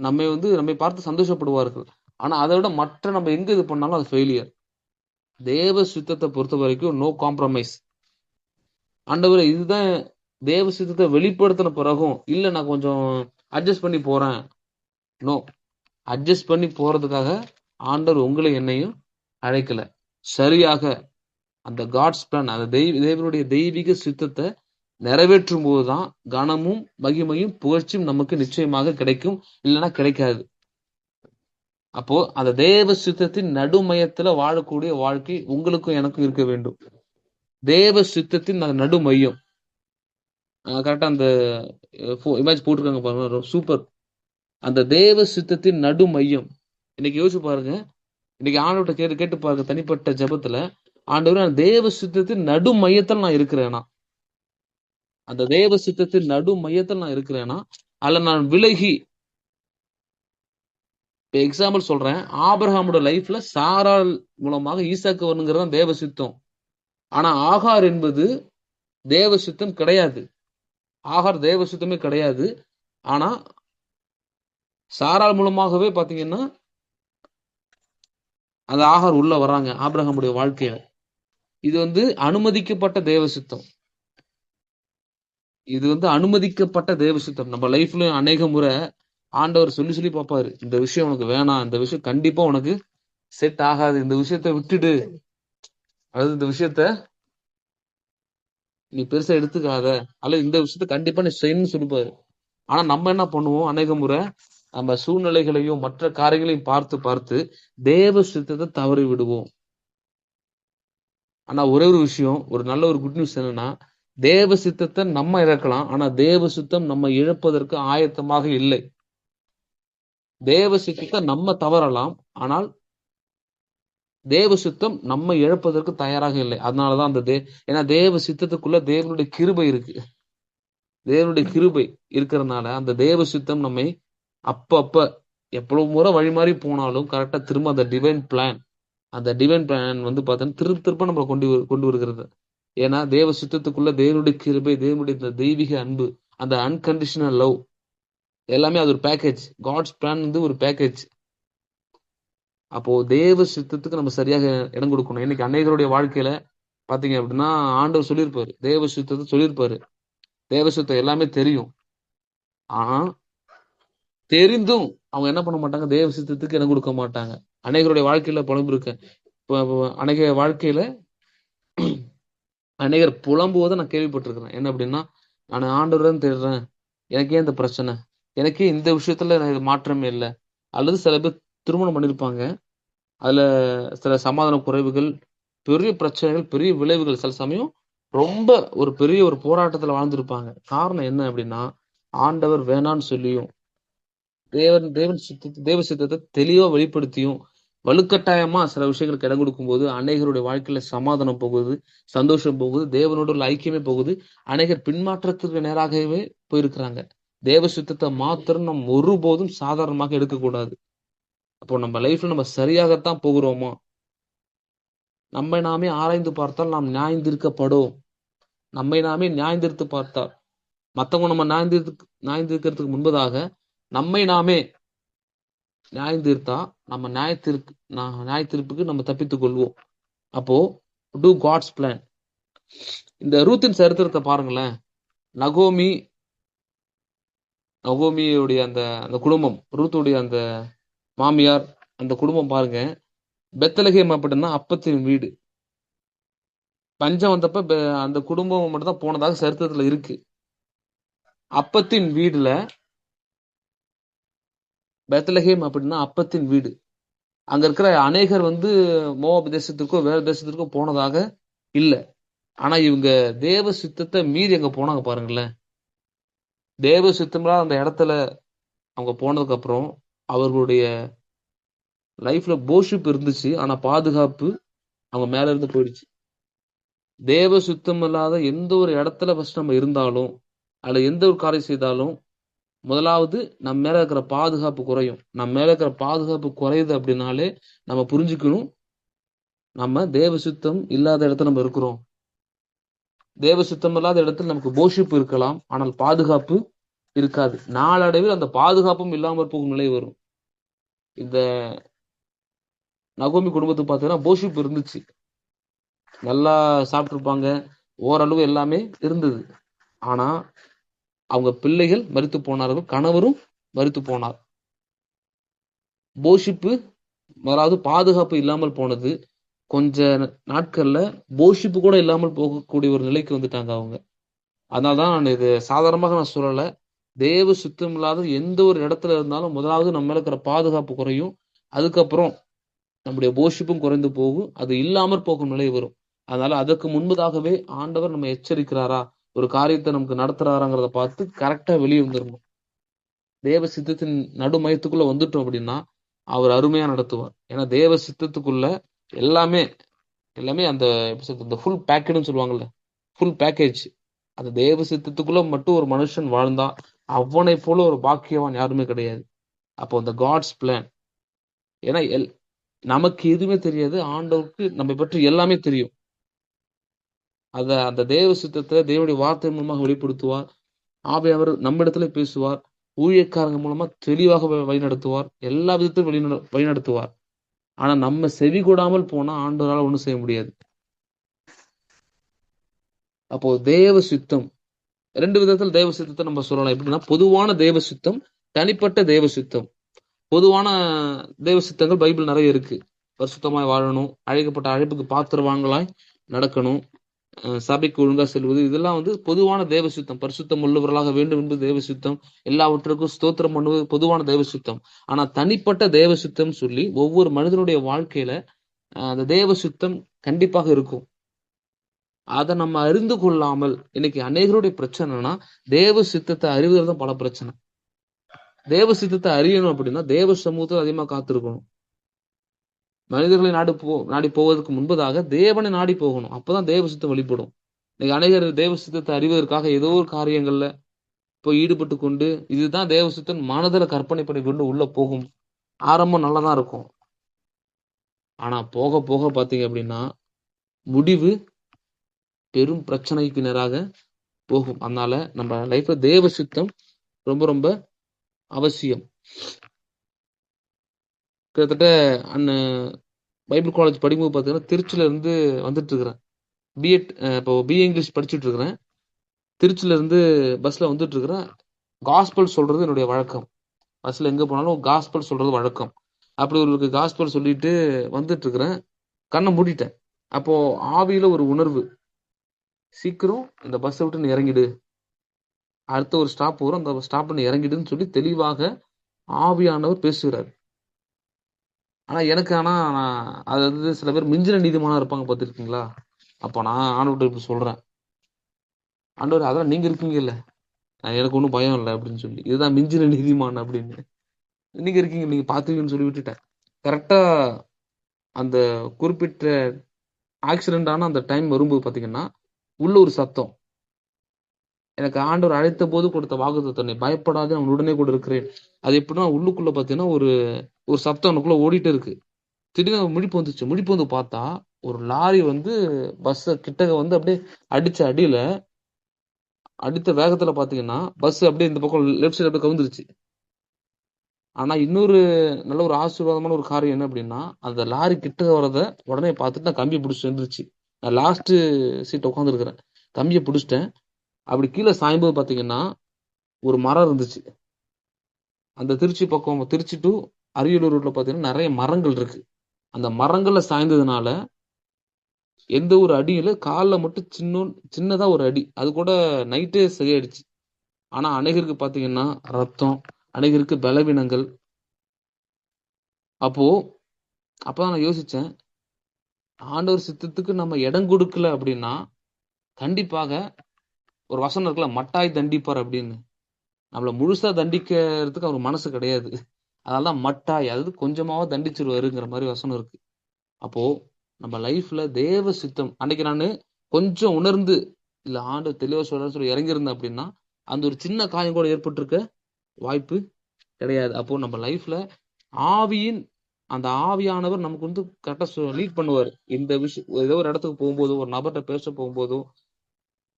நம்மை பார்த்து சந்தோஷப்படுவார்கள். ஆனா அதை விட மற்ற நம்ம எங்க இது பண்ணாலும் அது ஃபெயிலியர். தேவ சித்தத்தை பொறுத்த வரைக்கும் நோ காம்ப்ரமைஸ். ஆண்டவரே, இதுதான் தேவ சித்தத்தை வெளிப்படுத்தின பிறகும் இல்ல நான் கொஞ்சம் அட்ஜஸ்ட் பண்ணி போறேன். நோ, அட்ஜஸ்ட் பண்ணி போறதுக்காக ஆண்டவர் உங்களை என்னையும் அழைக்கல. சரியாக அந்த காட்ஸ் பிளான், அந்த தேவனுடைய தெய்வீக சித்தத்தை நிறைவேற்றும் போதுதான் கனமும் மகிமையும் புகழ்ச்சியும் நமக்கு நிச்சயமாக கிடைக்கும், இல்லைன்னா கிடைக்காது. அப்போ அந்த தேவ சித்தத்தின் நடுமையத்துல வாழக்கூடிய வாழ்க்கை உங்களுக்கும் எனக்கும் இருக்க வேண்டும். தேவ சித்தத்தின் அந்த நடுமையம் கரெக்டா அந்த இமேஜ் போட்டிருக்காங்க பாருங்க, சூப்பர். அந்த தேவ சித்தத்தின் நடுமையம். இன்னைக்கு யோசிச்சு பாருங்க, இன்னைக்கு ஆண்டவர்கிட்ட கேட்டு பாருங்க தனிப்பட்ட ஜெபத்துல, ஆண்டவர் அந்த தேவ சித்தத்தின் நடுமையத்தில் நான் இருக்கிறேனா, அந்த தேவ சித்தத்தின் நடுமையத்தில் நான் இருக்கிறேனா, அல்ல நான் விலகி. இப்ப எக்ஸாம்பிள் சொல்றேன், ஆபிரகாமோட லைஃப்ல சாராள் மூலமாக ஈசாக்கு வரணுங்கிறது தான் தேவ சித்தம். ஆனா ஆகார் என்பது தேவ சித்தம் கிடையாது. ஆகார் தேவ சித்தமே கிடையாது. ஆனா சாராள் மூலமாகவே பாத்தீங்கன்னா அந்த ஆகார் உள்ள வர்றாங்க ஆபிரகாமுடைய வாழ்க்கையில. இது அனுமதிக்கப்பட்ட தேவ சித்தம். இது அனுமதிக்கப்பட்ட தேவ சித்தம். நம்ம லைஃப்லயும் அநேக முறை ஆண்டவர் சொல்லி சொல்லி பார்ப்பாரு, இந்த விஷயம் உனக்கு வேணாம், இந்த விஷயம் கண்டிப்பா உனக்கு செட் ஆகாது, இந்த விஷயத்த விட்டுடு, அதாவது இந்த விஷயத்த நீ பெருசா எடுத்துக்காத, அல்ல இந்த விஷயத்த கண்டிப்பா நீ செய்யணும்னு சொல்லிப்பாரு. ஆனா நம்ம என்ன பண்ணுவோம், அநேக முறை நம்ம சூழ்நிலைகளையும் மற்ற காரியங்களையும் பார்த்து பார்த்து தேவ சித்தத்தை தவறி விடுவோம். ஆனா ஒரே ஒரு விஷயம், ஒரு நல்ல ஒரு குட் நியூஸ் என்னன்னா, தேவ சித்தத்தை நம்ம இழக்கலாம், ஆனா தேவ சித்தம் நம்ம இழப்பதற்கு ஆயத்தமாக இல்லை. தேவ சித்தத்தை நம்ம தவறலாம், ஆனால் தேவ சித்தம் நம்ம இழப்பதற்கு தயாராக இல்லை. அதனாலதான் ஏன்னா தேவ சித்தத்துக்குள்ள தேவனுடைய கிருபை இருக்கு. தேவனுடைய கிருபை இருக்கிறதுனால அந்த தேவ சித்தம் நம்மை அப்ப எவ்வளவு முறை வழி மாறி போனாலும் கரெக்டா திரும்ப அந்த டிவைன் பிளான் பார்த்தீங்கன்னா திரும்ப நம்மளை கொண்டு வருகிறது. ஏன்னா தேவ சித்தத்துக்குள்ள தேவனுடைய கிருபை, தேவனுடைய இந்த தெய்வீக அன்பு, அந்த அன்கண்டிஷனல் லவ் எல்லாமே அது ஒரு பேக்கேஜ். காட்ஸ் பிளான் ஒரு பேக்கேஜ். அப்போ தேவ சித்தத்துக்கு நம்ம சரியாக இடம் கொடுக்கணும். இன்னைக்கு அநேகருடைய வாழ்க்கையில பாத்தீங்க அப்படின்னா ஆண்டவர் சொல்லியிருப்பாரு, தேவ சித்தத்தை சொல்லியிருப்பாரு, தேவ சித்தம் எல்லாமே தெரியும். ஆனா தெரிந்தும் அவங்க என்ன பண்ண மாட்டாங்க, தேவ சித்தத்துக்கு இடம் கொடுக்க மாட்டாங்க. அநேகருடைய வாழ்க்கையில புலம்பு இருக்கு. அநேக வாழ்க்கையில அநேகர் புலம்புவதை நான் கேள்விப்பட்டிருக்கிறேன். என்ன அப்படின்னா, நான் ஆண்டவர்தான் தேடுறேன், எனக்கே இந்த பிரச்சனை, எனக்கே இந்த விஷயத்துல மாற்றமே இல்லை. அல்லது சில பேர் திருமணம் பண்ணிருப்பாங்க, அதுல சில சமாதான குறைவுகள், பெரிய பிரச்சனைகள், பெரிய விளைவுகள், சில சமயம் ரொம்ப ஒரு பெரிய ஒரு போராட்டத்துல வாழ்ந்திருப்பாங்க. காரணம் என்ன அப்படின்னா, ஆண்டவர் வேணான்னு சொல்லியும் தேவ சித்தத்தை தெளிவா வெளிப்படுத்தியும் வலுக்கட்டாயமா சில விஷயங்களுக்கு இடம் கொடுக்கும் போது அநேகருடைய வாழ்க்கையில சமாதானம் போகுது, சந்தோஷம் போகுது, தேவனோட உள்ள ஐக்கியமே போகுது. அநேகர் பின்மாற்றத்திற்கு நேராகவே போயிருக்கிறாங்க. தேவ சித்தத்தை மாத்திரம் நம்ம ஒருபோதும் சாதாரணமாக எடுக்கக்கூடாது. அப்போ நம்ம லைஃப்ல நம்ம சரியாகத்தான் போகிறோமா, நம்மை நாமே ஆராய்ந்து பார்த்தால் நாம் நியாயந்திருக்கப்படும். நம்மை நாமே நியாயந்திருத்து பார்த்தால், மத்தவங்க நம்ம நியாயந்திருக்கிறதுக்கு முன்பதாக நம்மை நாமே நியாயந்தீர்த்தா நம்ம நியாயத்தீர்ப்புக்கு நம்ம தப்பித்துக் கொள்வோம். அப்போ டூ காட்ஸ் பிளான். இந்த ரூத்தின் சரித்திரத்தை பாருங்களேன். நகோமியுடைய அந்த அந்த குடும்பம், ரூத்துடைய அந்த மாமியார், அந்த குடும்பம் பாருங்க. பெத்லகேம் அப்படின்னா அப்பத்தின் வீடு. பஞ்சம் வந்தப்ப அந்த குடும்பம் மட்டும் தான் போனதாக சரித்திரத்துல இருக்கு. அப்பத்தின் வீடுல, பெத்லகேம் அப்படின்னா அப்பத்தின் வீடு. அங்க இருக்கிற அநேகர் மோவாப் தேசத்திற்கோ வேற தேசத்திற்கோ போனதாக இல்ல. ஆனா இவங்க தேவ சித்தத்தை மீறி அங்க போனாங்க பாருங்களேன். தேவ சித்தம்லாம் அந்த இடத்துல அவங்க போனதுக்கு அப்புறம் அவர்களுடைய லைஃப்ல போஷிப் இருந்துச்சு, ஆனா பாதுகாப்பு அவங்க மேல இருந்து போயிடுச்சு. தேவ சுத்தம் இல்லாத எந்த ஒரு இடத்துல ஃபர்ஸ்ட் நம்ம இருந்தாலும், அதுல எந்த ஒரு காரியம் செய்தாலும், முதலாவது நம்ம மேல இருக்கிற பாதுகாப்பு குறையும். நம்ம மேல இருக்கிற பாதுகாப்பு குறையுது அப்படின்னாலே நம்ம புரிஞ்சுக்கணும், நம்ம தேவ சுத்தம் இல்லாத இடத்துல நம்ம இருக்கிறோம். தேவ சுத்தம் இல்லாத இடத்துல நமக்கு போஷிப்பு இருக்கலாம், ஆனால் பாதுகாப்பு இருக்காது. நாளடைவில் அந்த பாதுகாப்பும் இல்லாமல் போகும் நிலை வரும். இந்த நகோமி குடும்பத்துக்கு பார்த்தீங்கன்னா போஷிப்பு இருந்துச்சு, நல்லா சாப்பிட்டுருப்பாங்க, ஓரளவு எல்லாமே இருந்தது. ஆனா அவங்க பிள்ளைகள் மரித்து போனார்கள், கணவரும் மரித்து போனார். போஷிப்பு, அதாவது பாதுகாப்பு இல்லாமல் போனது. கொஞ்ச நாட்கள்ல போஷிப்பு கூட இல்லாமல் போகக்கூடிய ஒரு நிலைக்கு வந்துட்டாங்க அவங்க. அதனாலதான் நான் இது சாதாரணமாக நான் சொல்லல. தேவ சுத்தம் இல்லாத எந்த ஒரு இடத்துல இருந்தாலும் முதலாவது நம்ம மேல இருக்கிற பாதுகாப்பு குறையும். அதுக்கப்புறம் நம்முடைய போஷிப்பும் குறைந்து போகும். அது இல்லாமற் போகும் நிலை வரும். அதனால அதற்கு முன்பதாகவே ஆண்டவர் நம்ம எச்சரிக்கிறாரா, ஒரு காரியத்தை நமக்கு நடத்துறாராங்கிறத பார்த்து கரெக்டா வெளியே வந்துடணும். தேவ சித்தத்தின் நடுமையத்துக்குள்ள வந்துட்டோம் அப்படின்னா அவர் அருமையா நடத்துவார். ஏன்னா தேவ சித்தத்துக்குள்ள எல்லாமே எல்லாமே அந்த எப்படி சொல்றது, இந்த ஃபுல் பேக்கேஜ்னு சொல்லுவாங்கல்ல, ஃபுல் பேக்கேஜ். அந்த தேவ சித்தத்துக்குள்ள மட்டும் ஒரு மனுஷன் வாழ்ந்தா அவனை போல ஒரு பாக்கியவான் யாருமே கிடையாது. அப்போ அந்த காட்ஸ் பிளான், ஏன்னா நமக்கு எதுவுமே தெரியாது, ஆண்டவருக்கு நம்மை பற்றி எல்லாமே தெரியும். அந்த தேவ சித்தத்தை தேவனுடைய வார்த்தை மூலமாக வெளிப்படுத்துவார். ஆவியானவர் நம்மிடத்துல பேசுவார். ஊழியக்காரங்க மூலமா தெளிவாக வழிநடத்துவார். எல்லா விதத்திலும் வழிநடத்துவார். ஆனா நம்ம செவி கூடாமல் போனா ஆண்டவரால் ஒண்ணும் செய்ய முடியாது. அப்போ தேவ சித்தம், ரெண்டு விதத்தில் தேவ சித்தத்தை நம்ம சொல்லலாம். எப்படின்னா பொதுவான தேவ சித்தம், தனிப்பட்ட தேவ சித்தம். பொதுவான தேவ சித்தங்கள் பைபிள் நிறைய இருக்கு. பரிசுத்தமாய் வாழணும், அழைக்கப்பட்ட அழைப்புக்கு பாத்திரவான்களாய் நடக்கணும், சபைக்கு ஒழுங்கா செல்வது, இதெல்லாம் வந்து பொதுவான தேவ சித்தம். பரிசுத்தம் உள்ளவர்களாக வேண்டும் என்பது தேவ சித்தம். எல்லாவற்றுக்கும் ஸ்தோத்திரம் பண்ணுவது பொதுவான தேவ சித்தம். ஆனா தனிப்பட்ட தேவ சித்தம் சொல்லி ஒவ்வொரு மனிதனுடைய வாழ்க்கையில அந்த தேவ சித்தம் கண்டிப்பாக இருக்கும். அதை நம்ம அறிந்து கொள்ளாமல் இன்னைக்கு அநேகருடைய பிரச்சனைனா தேவ சித்தத்தை அறிவதில் தான் பல பிரச்சனை. தேவ சித்தத்தை அறியணும் அப்படின்னா தேவ சமூகத்தில் அதிகமா காத்திருக்கணும். மனிதர்களை நாடி போவதற்கு முன்பதாக தேவனை நாடி போகணும். அப்பதான் தேவ சித்தம் வெளிப்படும். இன்னைக்கு அநேகர் தேவ சித்தத்தை அறிவதற்காக ஏதோ ஒரு காரியங்கள்ல போய் ஈடுபட்டு கொண்டு இதுதான் தேவ சித்தம் மனதில கற்பனை பண்ணி கொண்டு உள்ள போகும். ஆரம்பம் நல்லதா இருக்கும். ஆனா போக போக பாத்தீங்க அப்படின்னா முடிவு பெரும் பிரச்சனைக்கு நேராக போகும். அதனால நம்ம லைஃப்ல தேவ சித்தம் ரொம்ப ரொம்ப அவசியம். கிட்டத்தட்ட பைபிள் காலேஜ் படிக்கும்போது பாத்தீங்கன்னா திருச்சியில இருந்து வந்துட்டு இருக்கிறேன். பிஎட் இப்போ பிஏ இங்கிலீஷ் படிச்சுட்டு இருக்கிறேன். திருச்சியில இருந்து பஸ்ல வந்துட்டு இருக்கிறேன். காஸ்பல் சொல்றது என்னுடைய வழக்கம். பஸ்ல எங்க போனாலும் காஸ்பல் சொல்றது வழக்கம். அப்படி ஒரு காஸ்பல் சொல்லிட்டு வந்துட்டு இருக்கிறேன். கண்ணை மூடிட்டேன். அப்போ ஆவியில ஒரு உணர்வு, சீக்கிரம் இந்த பஸ்ஸை விட்டு நீ இறங்கிடு, அடுத்த ஒரு ஸ்டாப் வரும், அந்த ஸ்டாப்ல நீ இறங்கிடுன்னு சொல்லி தெளிவாக ஆவியானவர் பேசுகிறார். ஆனா அது வந்து சில பேர் மிஞ்சின நீதிமானா இருப்பாங்க பார்த்துருக்கீங்களா? அப்போ நான் ஆண்டவர்கிட்ட இப்படி சொல்றேன், ஆண்டவர் அதெல்லாம் நீங்க இருக்கீங்கல்ல, எனக்கு ஒன்றும் பயம் இல்லை அப்படின்னு சொல்லி, இதுதான் மிஞ்சின நீதிமான் அப்படின்னு. நீங்க இருக்கீங்க, நீங்க பாத்துக்கீங்கன்னு சொல்லி விட்டுட்டேன். கரெக்டா அந்த குறிப்பிட்ட ஆக்சிடென்ட் ஆன அந்த டைம் வரும்போது பாத்தீங்கன்னா உள்ள ஒரு சத்தம், எனக்கு ஆண்டவர் அழைத்த போது கொடுத்த வாக்குத்தத்தம், பயப்படாது நான் உடனே கூட இருக்கிறேன். அது எப்படின்னா உள்ளுக்குள்ள பாத்தீங்கன்னா ஒரு ஒரு சத்தம் எனக்குள்ள ஓடிட்டே இருக்கு. திடீர்னு முழிப்பு வந்துச்சு. முழிப்பு வந்து பார்த்தா ஒரு லாரி வந்து பஸ் கிட்டக வந்து அப்படியே அடியில அடித்த வேகத்துல பாத்தீங்கன்னா பஸ் அப்படியே இந்த பக்கம் லெஃப்ட் சைடு அப்படியே கவுந்துருச்சு. ஆனா இன்னொரு நல்ல ஒரு ஆசீர்வாதமான ஒரு காரியம் என்ன அப்படின்னா, அந்த லாரி கிட்ட வரத உடனே பார்த்துட்டு நான் கம்பியை பிடிச்சி வந்துருச்சு. நான் லாஸ்ட் சீட் உட்காந்துருக்கிறேன். கம்பியை பிடிச்சிட்டேன். அப்படி கீழே சாயும்போது பாத்தீங்கன்னா ஒரு மரம் இருந்துச்சு. அந்த திருச்சி பக்கம், திருச்சி டு அரியலூர் ரோட்ல பாத்தீங்கன்னா நிறைய மரங்கள் இருக்கு. அந்த மரங்கள்ல சாய்ந்ததுனால எந்த ஒரு அடியில காலில் மட்டும் சின்னதா ஒரு அடி, அது கூட நைட்டே சரியாயிடுச்சு. ஆனா அநேகருக்கு பாத்தீங்கன்னா ரத்தம், அநேகருக்கு பலவீனங்கள். அப்பதான் நான் யோசிச்சேன், ஆண்டவர் சித்தத்துக்கு நம்ம இடம் கொடுக்கல அப்படின்னா கண்டிப்பாக ஒரு வசனம் இருக்குல்ல, மட்டாய் தண்டிப்பார் அப்படின்னு. நம்மள முழுசா தண்டிக்கிறதுக்கு அவர் மனசு கிடையாது. அதனாலதான் மட்டாய், அதாவது கொஞ்சமாவது தண்டிச்சிருவாருங்கிற மாதிரி வசனம் இருக்கு. அப்போ நம்ம லைஃப்ல தேவ சித்தம், அன்னைக்கு நான் கொஞ்சம் உணர்ந்து இல்ல ஆண்டு தெளிவா சொல்ற சொல்லி இறங்கியிருந்தேன் அப்படின்னா அந்த ஒரு சின்ன காயம் கூட ஏற்பட்டிருக்க வாய்ப்பு கிடையாது. அப்போ நம்ம லைஃப்ல ஆவியின் அந்த ஆவியானவர் நமக்கு வந்து கரெக்டா லீட் பண்ணுவார். இந்த விஷயம் ஏதோ ஒரு இடத்துக்கு போகும்போதோ, ஒரு நபர்கிட்ட பேச போகும்போதோ,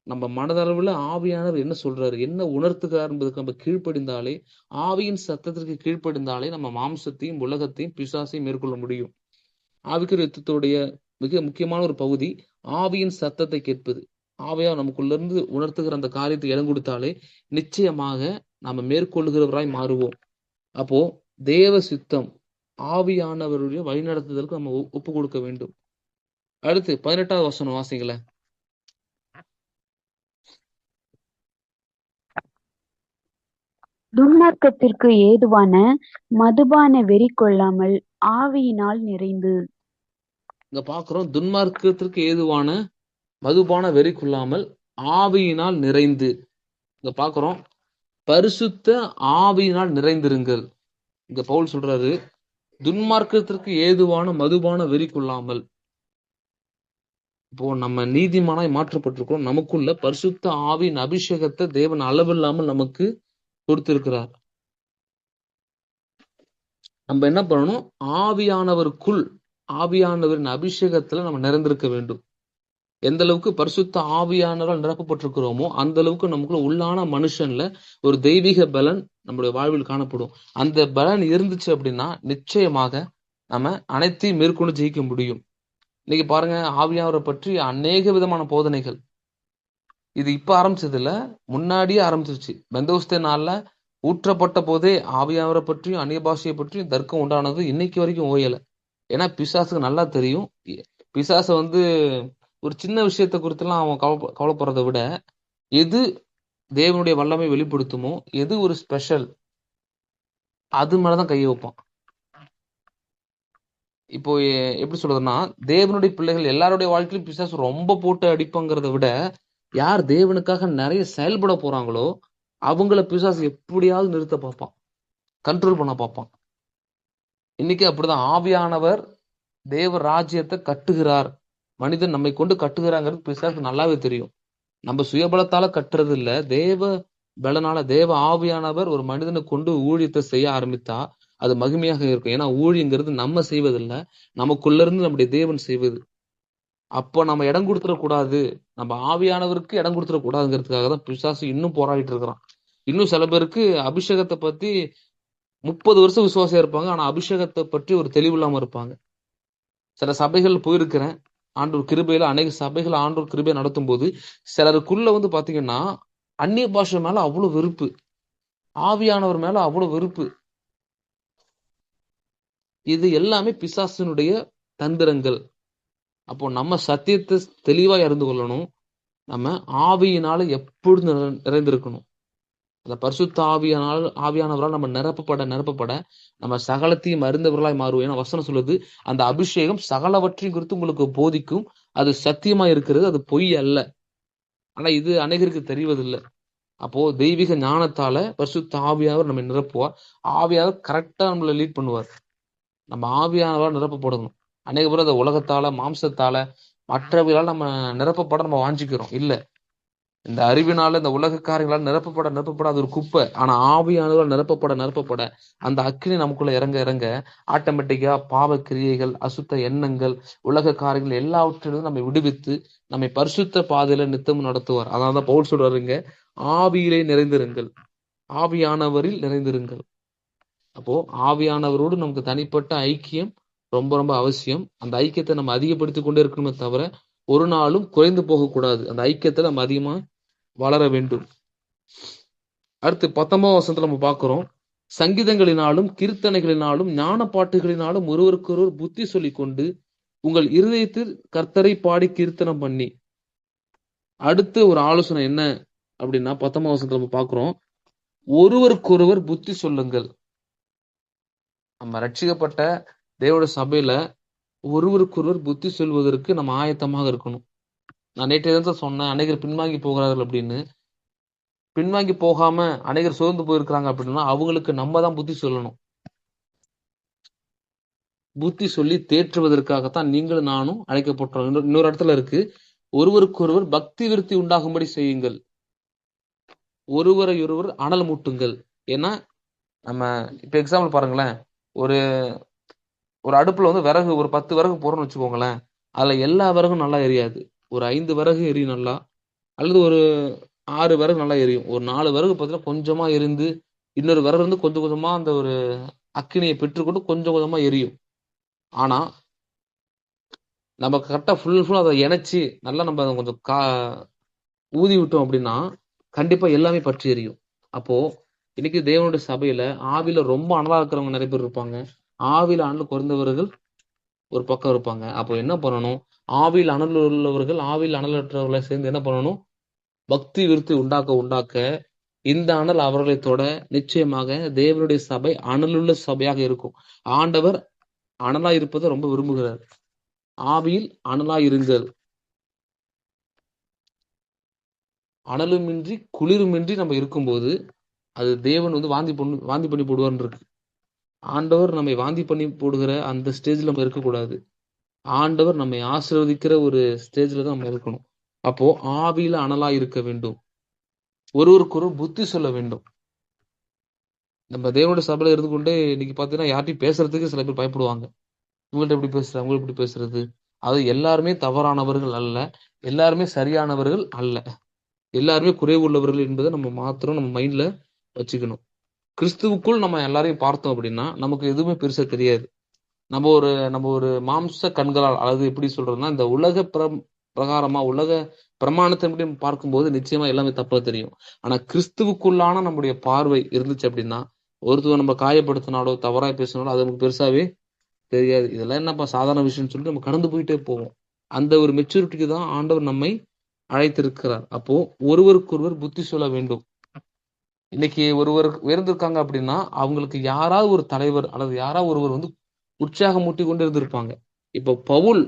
நம்ம மனதளவுல ஆவியானவர் என்ன சொல்றாரு, என்ன உணர்த்துகிறார் என்பதுக்கு நம்ம கீழ்ப்படிந்தாலே, ஆவியின் சத்தத்திற்கு கீழ்ப்படிந்தாலே நம்ம மாம்சத்தையும் உலகத்தையும் பிசாசையும் மேற்கொள்ள முடியும். ஆவிக்குரிய யுத்தத்துடைய மிக முக்கியமான ஒரு பகுதி ஆவியின் சத்தத்தை கேட்பது. ஆவியா நமக்குள்ள இருந்து உணர்த்துகிற அந்த காரியத்தை இடம் கொடுத்தாலே நிச்சயமாக நாம மேற்கொள்ளுகிறவராய் மாறுவோம். அப்போ தேவ சித்தம் ஆவியானவருடைய வழிநடத்துதலுக்கு நம்ம ஒப்பு கொடுக்க வேண்டும். அடுத்து 18வது வசனம் வாசிங்களேன். துன்மார்க்கத்திற்கு ஏதுவான மதுபான வெறி கொள்ளாமல் ஆவியினால் நிறைந்து. இங்க பாக்குறோம், துன்மார்க்கத்திற்கு ஏதுவான மதுபான வெறி கொள்ளாமல் ஆவியினால் நிறைந்து. இங்க பாக்குறோம், பரிசுத்த ஆவியினால் நிறைந்திருங்கள். இங்க பவுல் சொல்றாரு, துன்மார்க்கத்திற்கு ஏதுவான மதுபான வெறி கொள்ளாமல். இப்போ நம்ம நீதிமானாய் மாற்றப்பட்டிருக்கோம். நமக்குள்ள பரிசுத்த ஆவியின் அபிஷேகத்தை தேவன் அளவில்லாமல் நமக்கு கொடுத்திருக்கிறார். நம்ம என்ன பண்ணணும், ஆவியானவருக்குள் ஆவியானவரின் அபிஷேகத்துல நம்ம நிறைந்திருக்க வேண்டும். எந்த அளவுக்கு பரிசுத்த ஆவியானவரால் நிரப்பப்பட்டிருக்கிறோமோ அந்த அளவுக்கு நமக்குள்ள உள்ளான மனுஷன்ல ஒரு தெய்வீக பலன் நம்முடைய வாழ்வில் காணப்படும். அந்த பலன் இருந்துச்சு அப்படின்னா நிச்சயமாக நம்ம அனைத்தையும் மேற்கொண்டு ஜெயிக்க முடியும். இன்னைக்கு பாருங்க, ஆவியானவரை பற்றி அநேக விதமான போதனைகள். இது இப்ப ஆரம்பிச்சது இல்ல, முன்னாடியே ஆரம்பிச்சிருச்சு. பெந்தோஸ்தே நாள்ல ஊற்றப்பட்ட போதே ஆவியானவரை பற்றியும் அந்நிய பாஷையை பற்றியும் தர்க்கம் உண்டானது இன்னைக்கு வரைக்கும் ஓயல. ஏன்னா பிசாசுக்கு நல்லா தெரியும், பிசாச வந்து ஒரு சின்ன விஷயத்தை குறித்தெல்லாம் அவன் கவலைப்படுறதை விட எது தேவனுடைய வல்லமை வெளிப்படுத்துமோ, எது ஒரு ஸ்பெஷல், அது மேலதான் கையை வைப்பான். இப்போ எப்படி சொல்றதுன்னா, தேவனுடைய பிள்ளைகள் எல்லாருடைய வாழ்க்கையிலும் பிசாசு ரொம்ப போட்டு அடிப்பங்கிறத விட யார் தேவனுக்காக நிறைய செயல்பட போறாங்களோ அவங்கள பிசாசு எப்படியாவது நிறுத்த பார்ப்பான், கண்ட்ரோல் பண்ண பார்ப்பான். இன்னைக்கு அப்படிதான் ஆவியானவர் தேவ ராஜ்யத்தை கட்டுகிறார், மனிதன் நம்மை கொண்டு கட்டுகிறாங்கிறது பிசாசுக்கு நல்லாவே தெரியும். நம்ம சுயபலத்தால கட்டுறது இல்ல, தேவ பலனால தேவ ஆவியானவர் ஒரு மனிதனை கொண்டு ஊழியத்தை செய்ய ஆரம்பித்தா அது மகிமையாக இருக்கும். ஏன்னா ஊழியங்கிறது நம்ம செய்வதில்லை, நமக்குள்ள இருந்து நம்முடைய தேவன் செய்வது. அப்போ நம்ம இடம் கொடுத்துடக்கூடாது, நம்ம ஆவியானவருக்கு இடம் கொடுத்துடக்கூடாதுங்கிறதுக்காக தான் பிசாசு இன்னும் போராடிட்டு இருக்கிறான். இன்னும் சில பேருக்கு அபிஷேகத்தை பத்தி 30 வருஷம் விசுவாசியா இருப்பாங்க, ஆனா அபிஷேகத்தை பற்றி ஒரு தெளிவு இல்லாம இருப்பாங்க. சில சபைகள் போயிருக்கிறேன், ஆண்டவர் கிருபையில அநேக சபைகள் ஆண்டவர் கிருபையை நடத்தும் போது சிலருக்குள்ள வந்து பாத்தீங்கன்னா அந்நிய பாஷை மேல அவ்வளவு வெறுப்பு, ஆவியானவர் மேல அவ்வளவு வெறுப்பு. இது எல்லாமே பிசாசினுடைய தந்திரங்கள். அப்போ நம்ம சத்தியத்தை தெளிவா அறிந்து கொள்ளணும். நம்ம ஆவியினால எப்பொழுதும் நிறைந்திருக்கணும். அந்த பரிசுத்த ஆவியானவரால் நம்ம நிரப்பப்பட நம்ம சகலத்தையும் அறிந்தவர்களாய் மாறுவோம். ஏன்னா வசனம் சொல்லுது, அந்த அபிஷேகம் சகலவற்றையும் குறித்து உங்களுக்கு போதிக்கும், அது சத்தியமா இருக்கிறது, அது பொய் அல்ல. ஆனா இது அநேகருக்கு தெரிவதில்லை. அப்போ தெய்வீக ஞானத்தால பரிசுத்த ஆவியானவர் நம்ம நிரப்புவார். ஆவியானவர் கரெக்டா நம்மளை லீட் பண்ணுவார். நம்ம ஆவியானவரால் நிரப்பப்படணும். அநேக பேர் அந்த உலகத்தால மாம்சத்தால மற்றவர்களால் நம்ம நிரப்பப்பட நம்ம வாஞ்சிக்கிறோம். இல்ல, இந்த அறிவினால இந்த உலக காரியங்களால் நிரப்பப்பட அது ஒரு குப்பை. ஆனா ஆவியானவரால் நிரப்பப்பட அந்த அக்கினி நமக்குள்ள இறங்க இறங்க ஆட்டோமேட்டிக்கா பாவ கிரியைகள், அசுத்த எண்ணங்கள், உலக காரியங்கள் எல்லாவற்றிலும் நம்மை விடுவித்து நம்மை பரிசுத்த பாதையில நித்தமும் நடத்துவார். அதனாலதான் பவுல் சொல்றாருங்க, ஆவியிலே நிறைந்திருங்கள், ஆவியானவரில் நிறைந்திருங்கள். அப்போ ஆவியானவரோடு நமக்கு தனிப்பட்ட ஐக்கியம் ரொம்ப ரொம்ப அவசியம். அந்த ஐக்கியத்தை நம்ம அதிகப்படுத்தி கொண்டே இருக்கணுமே தவிர ஒரு நாளும் குறைந்து போகக்கூடாது. அந்த ஐக்கியத்தை நம்ம அதிகமா வளர வேண்டும். அடுத்து 19 வசனத்துல நம்ம பார்க்கிறோம், சங்கீதங்களினாலும் கீர்த்தனைகளினாலும் ஞான பாட்டுகளினாலும் ஒருவருக்கொருவர் புத்தி சொல்லிக் கொண்டு உங்கள் இருதயத்தில் கர்த்தரை பாடி கீர்த்தனம் பண்ணி. அடுத்து ஒரு ஆலோசனை என்ன அப்படின்னா 19 வசனத்துல நம்ம பார்க்கிறோம், ஒருவருக்கொருவர் புத்தி சொல்லுங்கள். நம்ம ரட்சிக்கப்பட்ட தேவனுடைய சபையில ஒருவருக்கொருவர் புத்தி சொல்வதற்கு நம்ம ஆயத்தமாக இருக்கணும். நான் நேற்றைய தினத்தை சொன்னேன், அநேகர் பின்வாங்கி போகிறார்கள் அப்படின்னு. பின்வாங்கி போகாம அநேகர் சோர்ந்து போயிருக்கிறாங்க அப்படின்னா அவங்களுக்கு நம்ம தான் புத்தி சொல்லணும். புத்தி சொல்லி தேற்றுவதற்காகத்தான் நீங்களும் நானும் அழைக்கப்பட்டோம். இன்னொரு இடத்துல இருக்கு, ஒருவருக்கொருவர் பக்தி விருத்தி உண்டாகும்படி செய்யுங்கள், ஒருவரை ஒருவர் அனல் மூட்டுங்கள். ஏன்னா நம்ம இப்ப எக்ஸாம்பிள் பாருங்களேன், ஒரு ஒரு அடுப்புல வந்து விறகு ஒரு 10 விறகு போறோம்னு வச்சுக்கோங்களேன். அதுல எல்லா விறகும் நல்லா எரியாது. ஒரு 5 விறகு எரியும் நல்லா. அல்லது ஒரு 6 விறகு நல்லா எரியும். ஒரு 4 விறகு பார்த்தீங்கன்னா கொஞ்சமா எரிந்து, இன்னொரு விறகு வந்து கொஞ்சம் கொஞ்சமா அந்த ஒரு அக்கினியை பெற்றுக்கொண்டு கொஞ்சம் கொஞ்சமா எரியும். ஆனா, நம்ம கரெக்ட்டா ஃபுல்லா அத இணைச்சு, நல்லா நம்ம அத கொஞ்சம் ஊதி விட்டோம் அப்படின்னா, கண்டிப்பா எல்லாமே பற்றி எரியும். அப்போ இன்னைக்கு தேவனுடைய சபையில ஆவியில ரொம்ப அனலா இருக்கிறவங்க நெறைய பேர் இருப்பாங்க. ஆவியில அனல் குறைந்தவர்கள் ஒரு பக்கம் இருப்பாங்க. அப்போ என்ன பண்ணணும்? ஆவியில் அனல் உள்ளவர்கள், ஆவியில் அனலற்றவர்களை சேர்ந்து என்ன பண்ணணும்? பக்தி விருத்தி உண்டாக்க உண்டாக்க, இந்த அனல் அவர்களை தொட நிச்சயமாக தேவனுடைய சபை அனலுள்ள சபையாக இருக்கும். ஆண்டவர் அனலா இருப்பதை ரொம்ப விரும்புகிறார். ஆவியில் அனலா இருங்கள். அனலுமின்றி குளிருமின்றி நம்ம இருக்கும்போது அது தேவன் வந்து வாந்தி பண்ணி போடுவார்னு இருக்கு. ஆண்டவர் நம்மை வாந்தி பண்ணி போடுகிற அந்த ஸ்டேஜ்ல நம்ம இருக்கக்கூடாது. ஆண்டவர் நம்மை ஆசீர்வதிக்கிற ஒரு ஸ்டேஜ்ல தான் நம்ம இருக்கணும். அப்போ ஆவியில அனலா இருக்க வேண்டும். ஒருவருக்கொருவர் புத்தி சொல்ல வேண்டும். நம்ம தேவனுடைய சபையில இருந்து கொண்டே இன்னைக்கு பாத்தீங்கன்னா யார்ட்டையும் பேசுறதுக்கு சில பேர் பயப்படுவாங்க. இவங்கள்ட்ட எப்படி பேசுறது, அவங்கள்ட்ட எப்படி பேசுறது. அது எல்லாருமே தவறானவர்கள் அல்ல, எல்லாருமே சரியானவர்கள் அல்ல, எல்லாருமே குறைவு உள்ளவர்கள் என்பதை நம்ம மாத்திரம் நம்ம மைண்ட்ல வச்சுக்கணும். கிறிஸ்துவுக்குள் நம்ம எல்லாரையும் பார்த்தோம் அப்படின்னா நமக்கு எதுவுமே பெருசா தெரியாது. நம்ம ஒரு மாம்ச கண்களால், அதாவது எப்படி சொல்றதுன்னா இந்த உலக பிரகாரமா உலக பிரமாணத்தின்படி பார்க்கும்போது நிச்சயமா எல்லாமே தப்பா தெரியும். ஆனா கிறிஸ்துவுக்குள்ளான நம்முடைய பார்வை இருந்துச்சு அப்படின்னா, ஒருத்தர் நம்ம காயப்படுத்தினாலோ தவறா பேசினாலோ அது நமக்கு பெருசாவே தெரியாது. இதெல்லாம் என்னப்பா சாதாரண விஷயம்னு சொல்லிட்டு நம்ம கடந்து போயிட்டே போவோம். அந்த ஒரு மெச்சூரிட்டிக்கு தான் ஆண்டவர் நம்மை அழைத்திருக்கிறார். அப்போ ஒருவருக்கொருவர் புத்தி சொல்ல வேண்டும். இன்னைக்கு ஒருவர் உயர்ந்திருக்காங்க அப்படின்னா அவங்களுக்கு யாராவது ஒரு தலைவர் அல்லது யாராவது ஒருவர் வந்து உற்சாகம் மூட்டி கொண்டு இருந்திருப்பாங்க. இப்போ பவுல்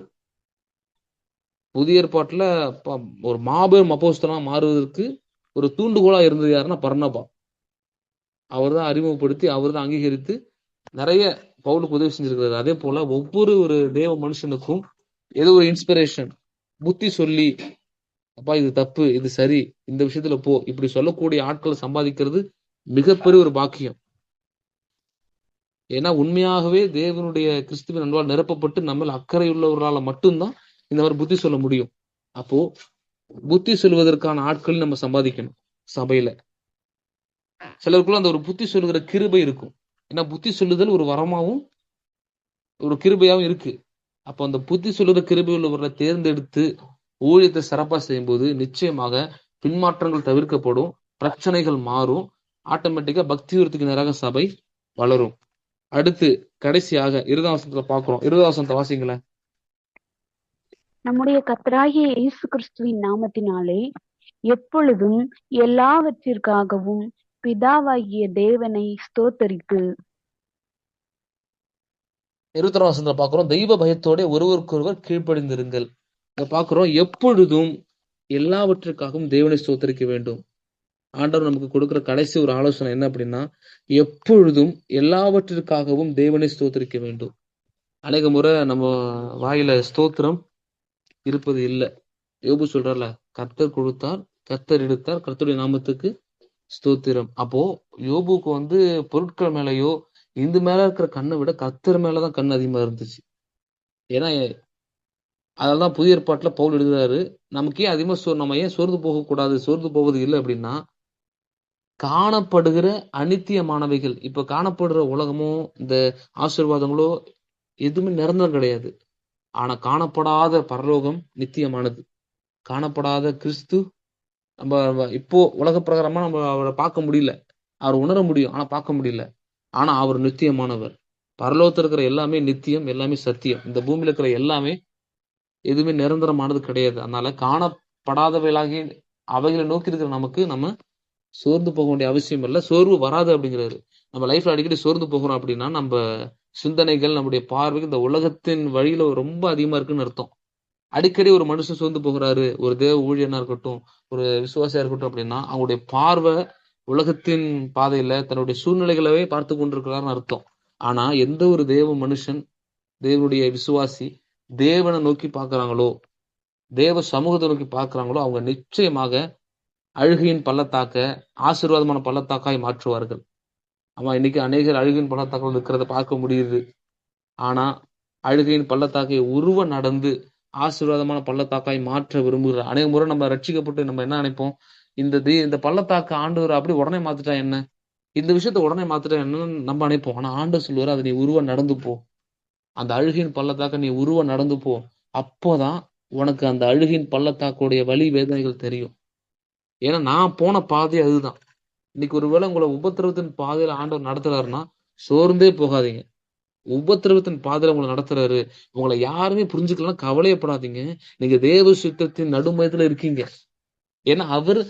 புதிய ஏற்பாட்டுல ஒரு மாபெரும் அப்போஸ்தலனா மாறுவதற்கு ஒரு தூண்டுகோலா இருந்தது யாருன்னா பர்னபா. அவர் தான் அறிமுகப்படுத்தி, அவர் தான் அங்கீகரித்து நிறைய பவுலுக்கு உதவி செஞ்சிருக்கிறாரு. அதே போல ஒவ்வொரு ஒரு தேவ மனுஷனுக்கும் ஏதோ ஒரு இன்ஸ்பிரேஷன் புத்தி சொல்லி, அப்பா இது தப்பு, இது சரி, இந்த விஷயத்துல போ, இப்படி சொல்லக்கூடிய ஆட்களை சம்பாதிக்கிறது மிகப்பெரிய ஒரு பாக்கியம். ஏன்னா உண்மையாகவே தேவனுடைய கிறிஸ்துவின் அன்பால் நிரப்பப்பட்டு நம்ம அக்கறை உள்ளவர்களால மட்டும்தான் இந்த மாதிரி புத்தி சொல்ல முடியும். அப்போ புத்தி சொல்வதற்கான ஆட்கள் நம்ம சம்பாதிக்கணும் சபையில. சிலருக்குள்ள அந்த ஒரு புத்தி சொல்லுகிற கிருபை இருக்கும். ஏன்னா புத்தி சொல்லுதல் ஒரு வரமாவும் ஒரு கிருபையாவும் இருக்கு. அப்போ அந்த புத்தி சொல்லுகிற கிருபை உள்ளவர்களை தேர்ந்தெடுத்து ஊழியத்தை சிறப்பா செய்யும் போது நிச்சயமாக பின்மாற்றங்கள் தவிர்க்கப்படும், பிரச்சனைகள் மாறும், ஆட்டோமேட்டிக்கா பக்தி விருத்திக்கு நேராக சபை வளரும். அடுத்து கடைசியாக 20ஆம் வசனத்துல பார்க்கிறோம். 20ஆம் வசனத்தை வாசிங்களேன். நம்முடைய கர்த்தராகிய இயேசு கிறிஸ்துவின் நாமத்தினாலே எப்பொழுதும் எல்லாவற்றிற்காகவும் பிதாவாகிய தேவனை ஸ்தோத்தரித்து 21ஆம் வசனத்துல பார்க்கிறோம், தெய்வ பயத்தோட ஒருவருக்கொருவர் கீழ்ப்படிந்திருங்கள். இங்க பார்க்கிறோம், எப்பொழுதும் எல்லாவற்றிற்காகவும் தேவனை ஸ்தோத்தரிக்க வேண்டும். ஆண்டவர் நமக்கு கொடுக்கிற கடைசி ஒரு ஆலோசனை என்ன அப்படின்னா, எப்பொழுதும் எல்லாவற்றிற்காகவும் தேவனை ஸ்தோத்தரிக்க வேண்டும். அநேக முறை நம்ம வாயில ஸ்தோத்திரம் இருப்பது இல்லை. யோபு சொல்றார்ல, கர்த்தர் கொடுத்தார், கர்த்தர் எடுத்தார், கர்த்தருடைய நாமத்துக்கு ஸ்தோத்திரம். அப்போ யோபுக்கு வந்து பொருட்கள் மேலயோ இந்த மேல இருக்கிற கண்ணை விட கர்த்தர் மேலதான் கண் அதிகமா இருந்துச்சு. ஏன்னா அதனாலதான் புதிய ஏற்பாட்டுல பவுல் எழுதுறாரு, நமக்கு ஏன் அதிகமா நம்ம ஏன் சோர்ந்து போகக்கூடாது, சோர்ந்து போவது இல்லை அப்படின்னா, காணப்படுகிற அநித்தியமானவைகள், இப்ப காணப்படுற உலகமோ இந்த ஆசீர்வாதங்களோ எதுவுமே நிரந்தரம் கிடையாது. ஆனா காணப்படாத பரலோகம் நித்தியமானது. காணப்படாத கிறிஸ்து நம்ம இப்போ உலக பிரகாரமா நம்ம அவரை பார்க்க முடியல, அவர் உணர முடியும், ஆனா பார்க்க முடியல. ஆனா அவர் நித்தியமானவர். பரலோகத்துல இருக்கிற எல்லாமே நித்தியம், எல்லாமே சத்தியம். இந்த பூமியில இருக்கிற எல்லாமே எதுவுமே நிரந்தரமானது கிடையாது. அதனால காணப்படாதவைகளாகி அவைகளை நோக்கி இருக்கிற நமக்கு நம்ம சோர்ந்து போக வேண்டிய அவசியம் இல்லை. சோர்வு வராது அப்படிங்கிறாரு. நம்ம லைஃப்ல அடிக்கடி சோர்ந்து போகிறோம் அப்படின்னா நம்ம சிந்தனைகள், நம்முடைய பார்வைகள் இந்த உலகத்தின் வழியில ரொம்ப அதிகமா இருக்குன்னு அர்த்தம். அடிக்கடி ஒரு மனுஷன் சோர்ந்து போகிறாரு, ஒரு தேவ ஊழியனா இருக்கட்டும், ஒரு விசுவாசியா இருக்கட்டும் அப்படின்னா அவங்களுடைய பார்வை உலகத்தின் பாதையில தன்னுடைய சூழ்நிலைகளவே பார்த்து கொண்டிருக்கிறாருன்னு அர்த்தம். ஆனா எந்த ஒரு தேவ மனுஷன், தேவனுடைய விசுவாசி தேவனை நோக்கி பார்க்கிறாங்களோ, தேவ சமூகத்தை நோக்கி பார்க்கிறாங்களோ, அவங்க நிச்சயமாக அழுகையின் பள்ளத்தாக்க ஆசீர்வாதமான பள்ளத்தாக்காய் மாற்றுவார்கள். ஆமா, இன்னைக்கு அநேகர் அழுகையின் பள்ளத்தாக்கள் இருக்கிறத பார்க்க முடியுது. ஆனா அழுகையின் பள்ளத்தாக்கை உருவ நடந்து ஆசீர்வாதமான பள்ளத்தாக்காய் மாற்ற விரும்புகிறார். அநேக முறை நம்ம ரட்சிக்கப்பட்டு நம்ம என்ன நினைப்போம், இந்த பள்ளத்தாக்கு ஆண்டவர் அப்படி உடனே மாத்திட்டா என்ன, இந்த விஷயத்த உடனே மாத்திட்டா என்னன்னு நம்ம நினைப்போம். ஆனா ஆண்டவர் சொல்லுவாரு, அதை நீ உருவ நடந்து போ, அந்த அழுகையின் பள்ளத்தாக்க நீ உருவ நடந்து போ. அப்போதான் உனக்கு அந்த அழுகையின் பள்ளத்தாக்குடைய வலி வேதனைகள் தெரியும். ஏன்னா நான் போன பாதை அதுதான். இன்னைக்கு ஒருவேளை உங்களை உபத்திரவத்தின் பாதையில ஆண்டவர் நடத்துறாருன்னா சோர்ந்தே போகாதீங்க. உபத்திரவத்தின் பாதையில உங்களை நடத்துறாரு, உங்களை யாருமே புரிஞ்சுக்கலாம், கவலையப்படாதீங்க. நீங்க தேவ சித்தத்தின் நடுமையத்துல இருக்கீங்க. ஏன்னா அவர்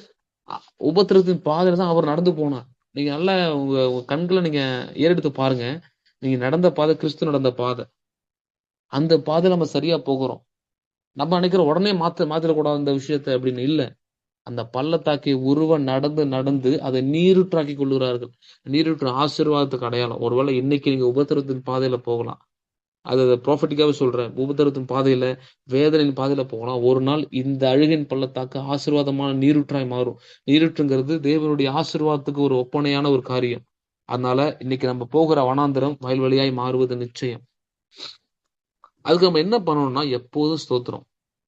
உபத்திரவத்தின் பாதையில தான் அவர் நடந்து போனார். நீங்க நல்லா உங்க கண்களை நீங்க ஏறெடுத்து பாருங்க. நீங்க நடந்த பாதை கிறிஸ்து நடந்த பாதை. அந்த பாதையில நம்ம சரியா போகிறோம். நம்ம நினைக்கிறோம் உடனே மாத்திரக்கூடாது இந்த விஷயத்த அப்படின்னு. இல்ல, அந்த பள்ளத்தாக்கை உருவ நடந்து நடந்து அதை நீருற்றாக்கி கொள்ளுகிறார்கள். நீருற்று ஆசீர்வாதத்துக்கு அடையாளம். ஒருவேளை இன்னைக்கு நீங்க உபத்திரத்தின் பாதையில போகலாம். அது ப்ராஃபட்டிக்காவே சொல்றேன். உபத்திரத்தின் பாதையில, வேதனையின் பாதையில போகலாம். ஒரு நாள் இந்த அழுகின் பள்ளத்தாக்கு ஆசீர்வாதமான நீருற்றாய் மாறும். நீருற்றுங்கிறது தேவனுடைய ஆசீர்வாதத்துக்கு ஒரு ஒப்பனையான ஒரு காரியம். அதனால இன்னைக்கு நம்ம போகிற வனாந்திரம் வயல்வெளியாய் மாறுவது நிச்சயம். அதுக்கு நம்ம என்ன பண்ணணும்னா எப்போதும் ஸ்தோத்திரம்.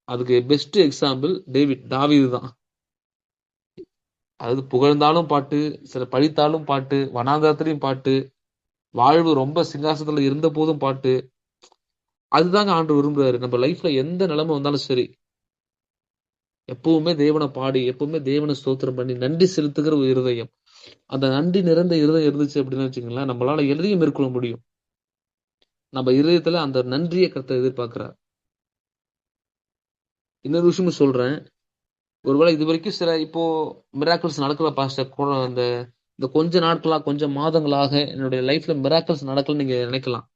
அதுக்கு பெஸ்ட் எக்ஸாம்பிள் தாவீது தான். அதாவது புகழ்ந்தாலும் பாட்டு, சில பழித்தாலும் பாட்டு, வனாந்தரத்திலையும் பாட்டு, வாழ்வு ரொம்ப சிங்காசனத்துல இருந்த போதும் பாட்டு. அதுதாங்க ஆண்டவர் விரும்புறாரு. நம்ம லைஃப்ல எந்த நிலைமை வந்தாலும் சரி, எப்பவுமே தேவனை பாடி, எப்பவுமே தேவனை ஸ்தோத்திரம் பண்ணி நன்றி செலுத்துகிற ஒரு இருதயம். அந்த நன்றி நிறைந்த இருதயம் இருந்துச்சு அப்படின்னு வச்சுக்கோங்களேன், நம்மளால எதையும் மேற்கொள்ள முடியும். நம்ம இருதயத்துல அந்த நன்றியை கர்த்தர் எதிர்பார்க்கிறார். இன்னொரு விஷயமும் சொல்றேன். ஒருவேளை இது வரைக்கும் சில இப்போ மிராக்கிள்ஸ் நடக்கல பாஸ்டர், இந்த கொஞ்ச நாட்களா, கொஞ்சம் மாதங்களாக என்னுடைய லைஃப்ல மிராக்கிள்ஸ் நடக்கல நீங்க நினைக்கலாம்.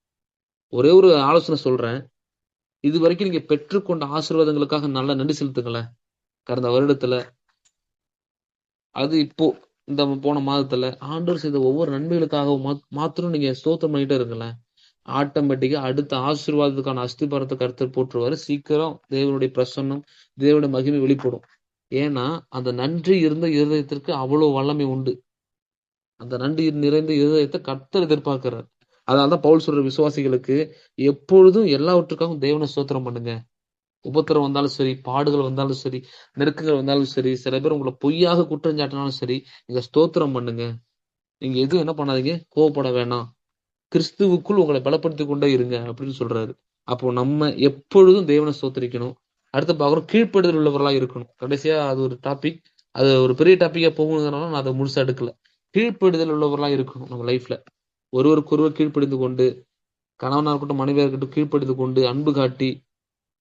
ஒரே ஒரு ஆலோசனை சொல்றேன். இது வரைக்கும் நீங்க பெற்றுக்கொண்ட ஆசீர்வாதங்களுக்காக நல்லா நன்றி செலுத்துங்களேன். கடந்த வருடத்துல, அது இப்போ இந்த போன மாதத்துல ஆண்டவர் செய்த ஒவ்வொரு நன்மைகளுக்காகவும் மாத்திரம் நீங்க ஸ்தோத்திரம் பண்ணிட்டே இருங்களேன். ஆட்டோமேட்டிக்கா அடுத்த ஆசீர்வாதத்துக்கான அஸ்திபாரத்தை கர்த்தர் போட்டுருவாரு. சீக்கிரம் தேவனுடைய பிரசன்னம், தேவனுடைய மகிமை வெளிப்படும். ஏன்னா அந்த நன்றி இருந்த இருதயத்திற்கு அவ்வளவு வல்லமை உண்டு. அந்த நன்றி நிறைந்த இருதயத்தை கர்த்தர் எதிர்பார்க்கிறார். அதனாலதான் பவுல் சொல்ற விசுவாசிகளுக்கு எப்பொழுதும் எல்லாவற்றுக்காகவும் தேவனை ஸ்தோத்திரம் பண்ணுங்க. உபத்திரம் வந்தாலும் சரி, பாடுகள் வந்தாலும் சரி, நெருக்கங்கள் வந்தாலும் சரி, சில பேர் உங்களை பொய்யாக குற்றஞ்சாட்டினாலும் சரி, நீங்க ஸ்தோத்திரம் பண்ணுங்க. நீங்க எதுவும் என்ன பண்ணாதீங்க, கோவப்பட வேணாம். கிறிஸ்துவுக்குள் உங்களை பலப்படுத்திக் கொண்டே இருங்க அப்படின்னு சொல்றாரு. அப்போ நம்ம எப்பொழுதும் தேவனை ஸ்தோத்திரிக்கணும். அடுத்து பார்க்குறோம், கீழ்ப்படுதல் உள்ளவர்களா இருக்கணும். கடைசியா அது ஒரு டாபிக், அது ஒரு பெரிய டாபிக்கா போகணுங்கிறனால நான் அதை முழுசா எடுக்கல. கீழ்ப்படுதல் உள்ளவர்களா இருக்கணும். நம்ம லைஃப்ல ஒருவருக்கொருவர் கீழ்ப்படிந்து கொண்டு, கணவனா இருக்கட்டும் மனைவியா இருக்கட்டும், கீழ்ப்படிந்து கொண்டு அன்பு காட்டி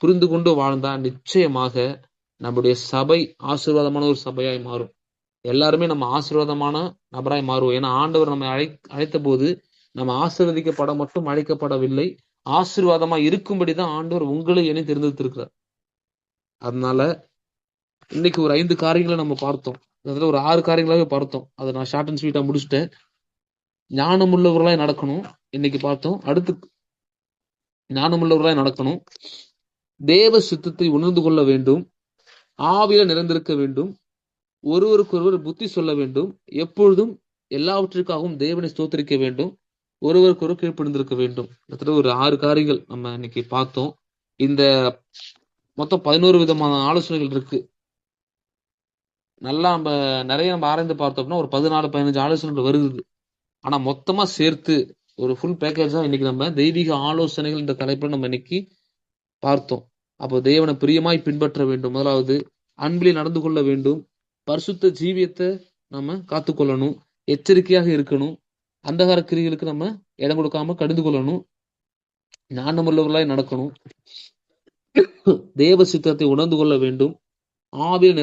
புரிந்து கொண்டு வாழ்ந்தா நிச்சயமாக நம்முடைய சபை ஆசீர்வாதமான ஒரு சபையாய் மாறும். எல்லாருமே நம்ம ஆசீர்வாதமான நபராய் மாறுவோம். ஏன்னா ஆண்டவர் நம்மை அழைத்த போது நம்ம ஆசீர்வதிக்கப்பட மட்டும் அழைக்கப்படவில்லை, ஆசீர்வாதமா இருக்கும்படிதான் ஆண்டவர் உங்களை என்னை தேர்ந்தெடுத்திருக்கிறார். அதனால இன்னைக்கு ஒரு 5 காரியங்களை நம்ம பார்த்தோம். அதுல ஒரு 6 காரியங்களாவே பார்த்தோம். அதை நான் ஷார்ட் அண்ட் ஸ்வீட்டா முடிச்சுட்டேன். ஞானமுள்ளவர்களாய் நடக்கணும் இன்னைக்கு பார்த்தோம். அடுத்து ஞானமுள்ளவர்களாய் நடக்கணும். தேவ சித்தத்தை உணர்ந்து கொள்ள வேண்டும். ஆவியில நிறைந்திருக்க வேண்டும். ஒருவருக்கொருவர் புத்தி சொல்ல வேண்டும். எப்பொழுதும் எல்லாவற்றிற்காகவும் தேவனை ஸ்தோத்திரிக்க வேண்டும். ஒருவருக்கொருவர் கீழ்ப்படிந்திருக்க வேண்டும். ஒரு 6 காரியங்கள் நம்ம இன்னைக்கு பார்த்தோம். இந்த மொத்தம் 11 விதமான ஆலோசனைகள் இருக்கு. நல்லா நிறைய நம்ம ஆராய்ந்து பார்த்தோம்னா ஒரு 14-15 ஆலோசனைகள் வருது. ஆனா மொத்தமா சேர்த்து ஒரு ஃபுல் பேக்கேஜ் தான் இன்னைக்கு நம்ம தெய்வீக ஆலோசனைகள் இந்த தலைப்புல நம்ம இன்னைக்கு பார்த்தோம். அப்போ தேவனை பிரியமாய் பின்பற்ற வேண்டும். முதலாவது அன்பிலே நடந்து கொள்ள வேண்டும். பரிசுத்த ஜீவியத்தை நம்ம காத்துக்கொள்ளணும். எச்சரிக்கையாக இருக்கணும். அந்தகார கிரிகளுக்கு நம்ம இடம் கொடுக்காம கடிந்து கொள்ளணும். ஞானமுள்ளவர்களாய் நடக்கணும். தேவ சித்தத்தை உணர்ந்து கொள்ள வேண்டும். ஆவியில்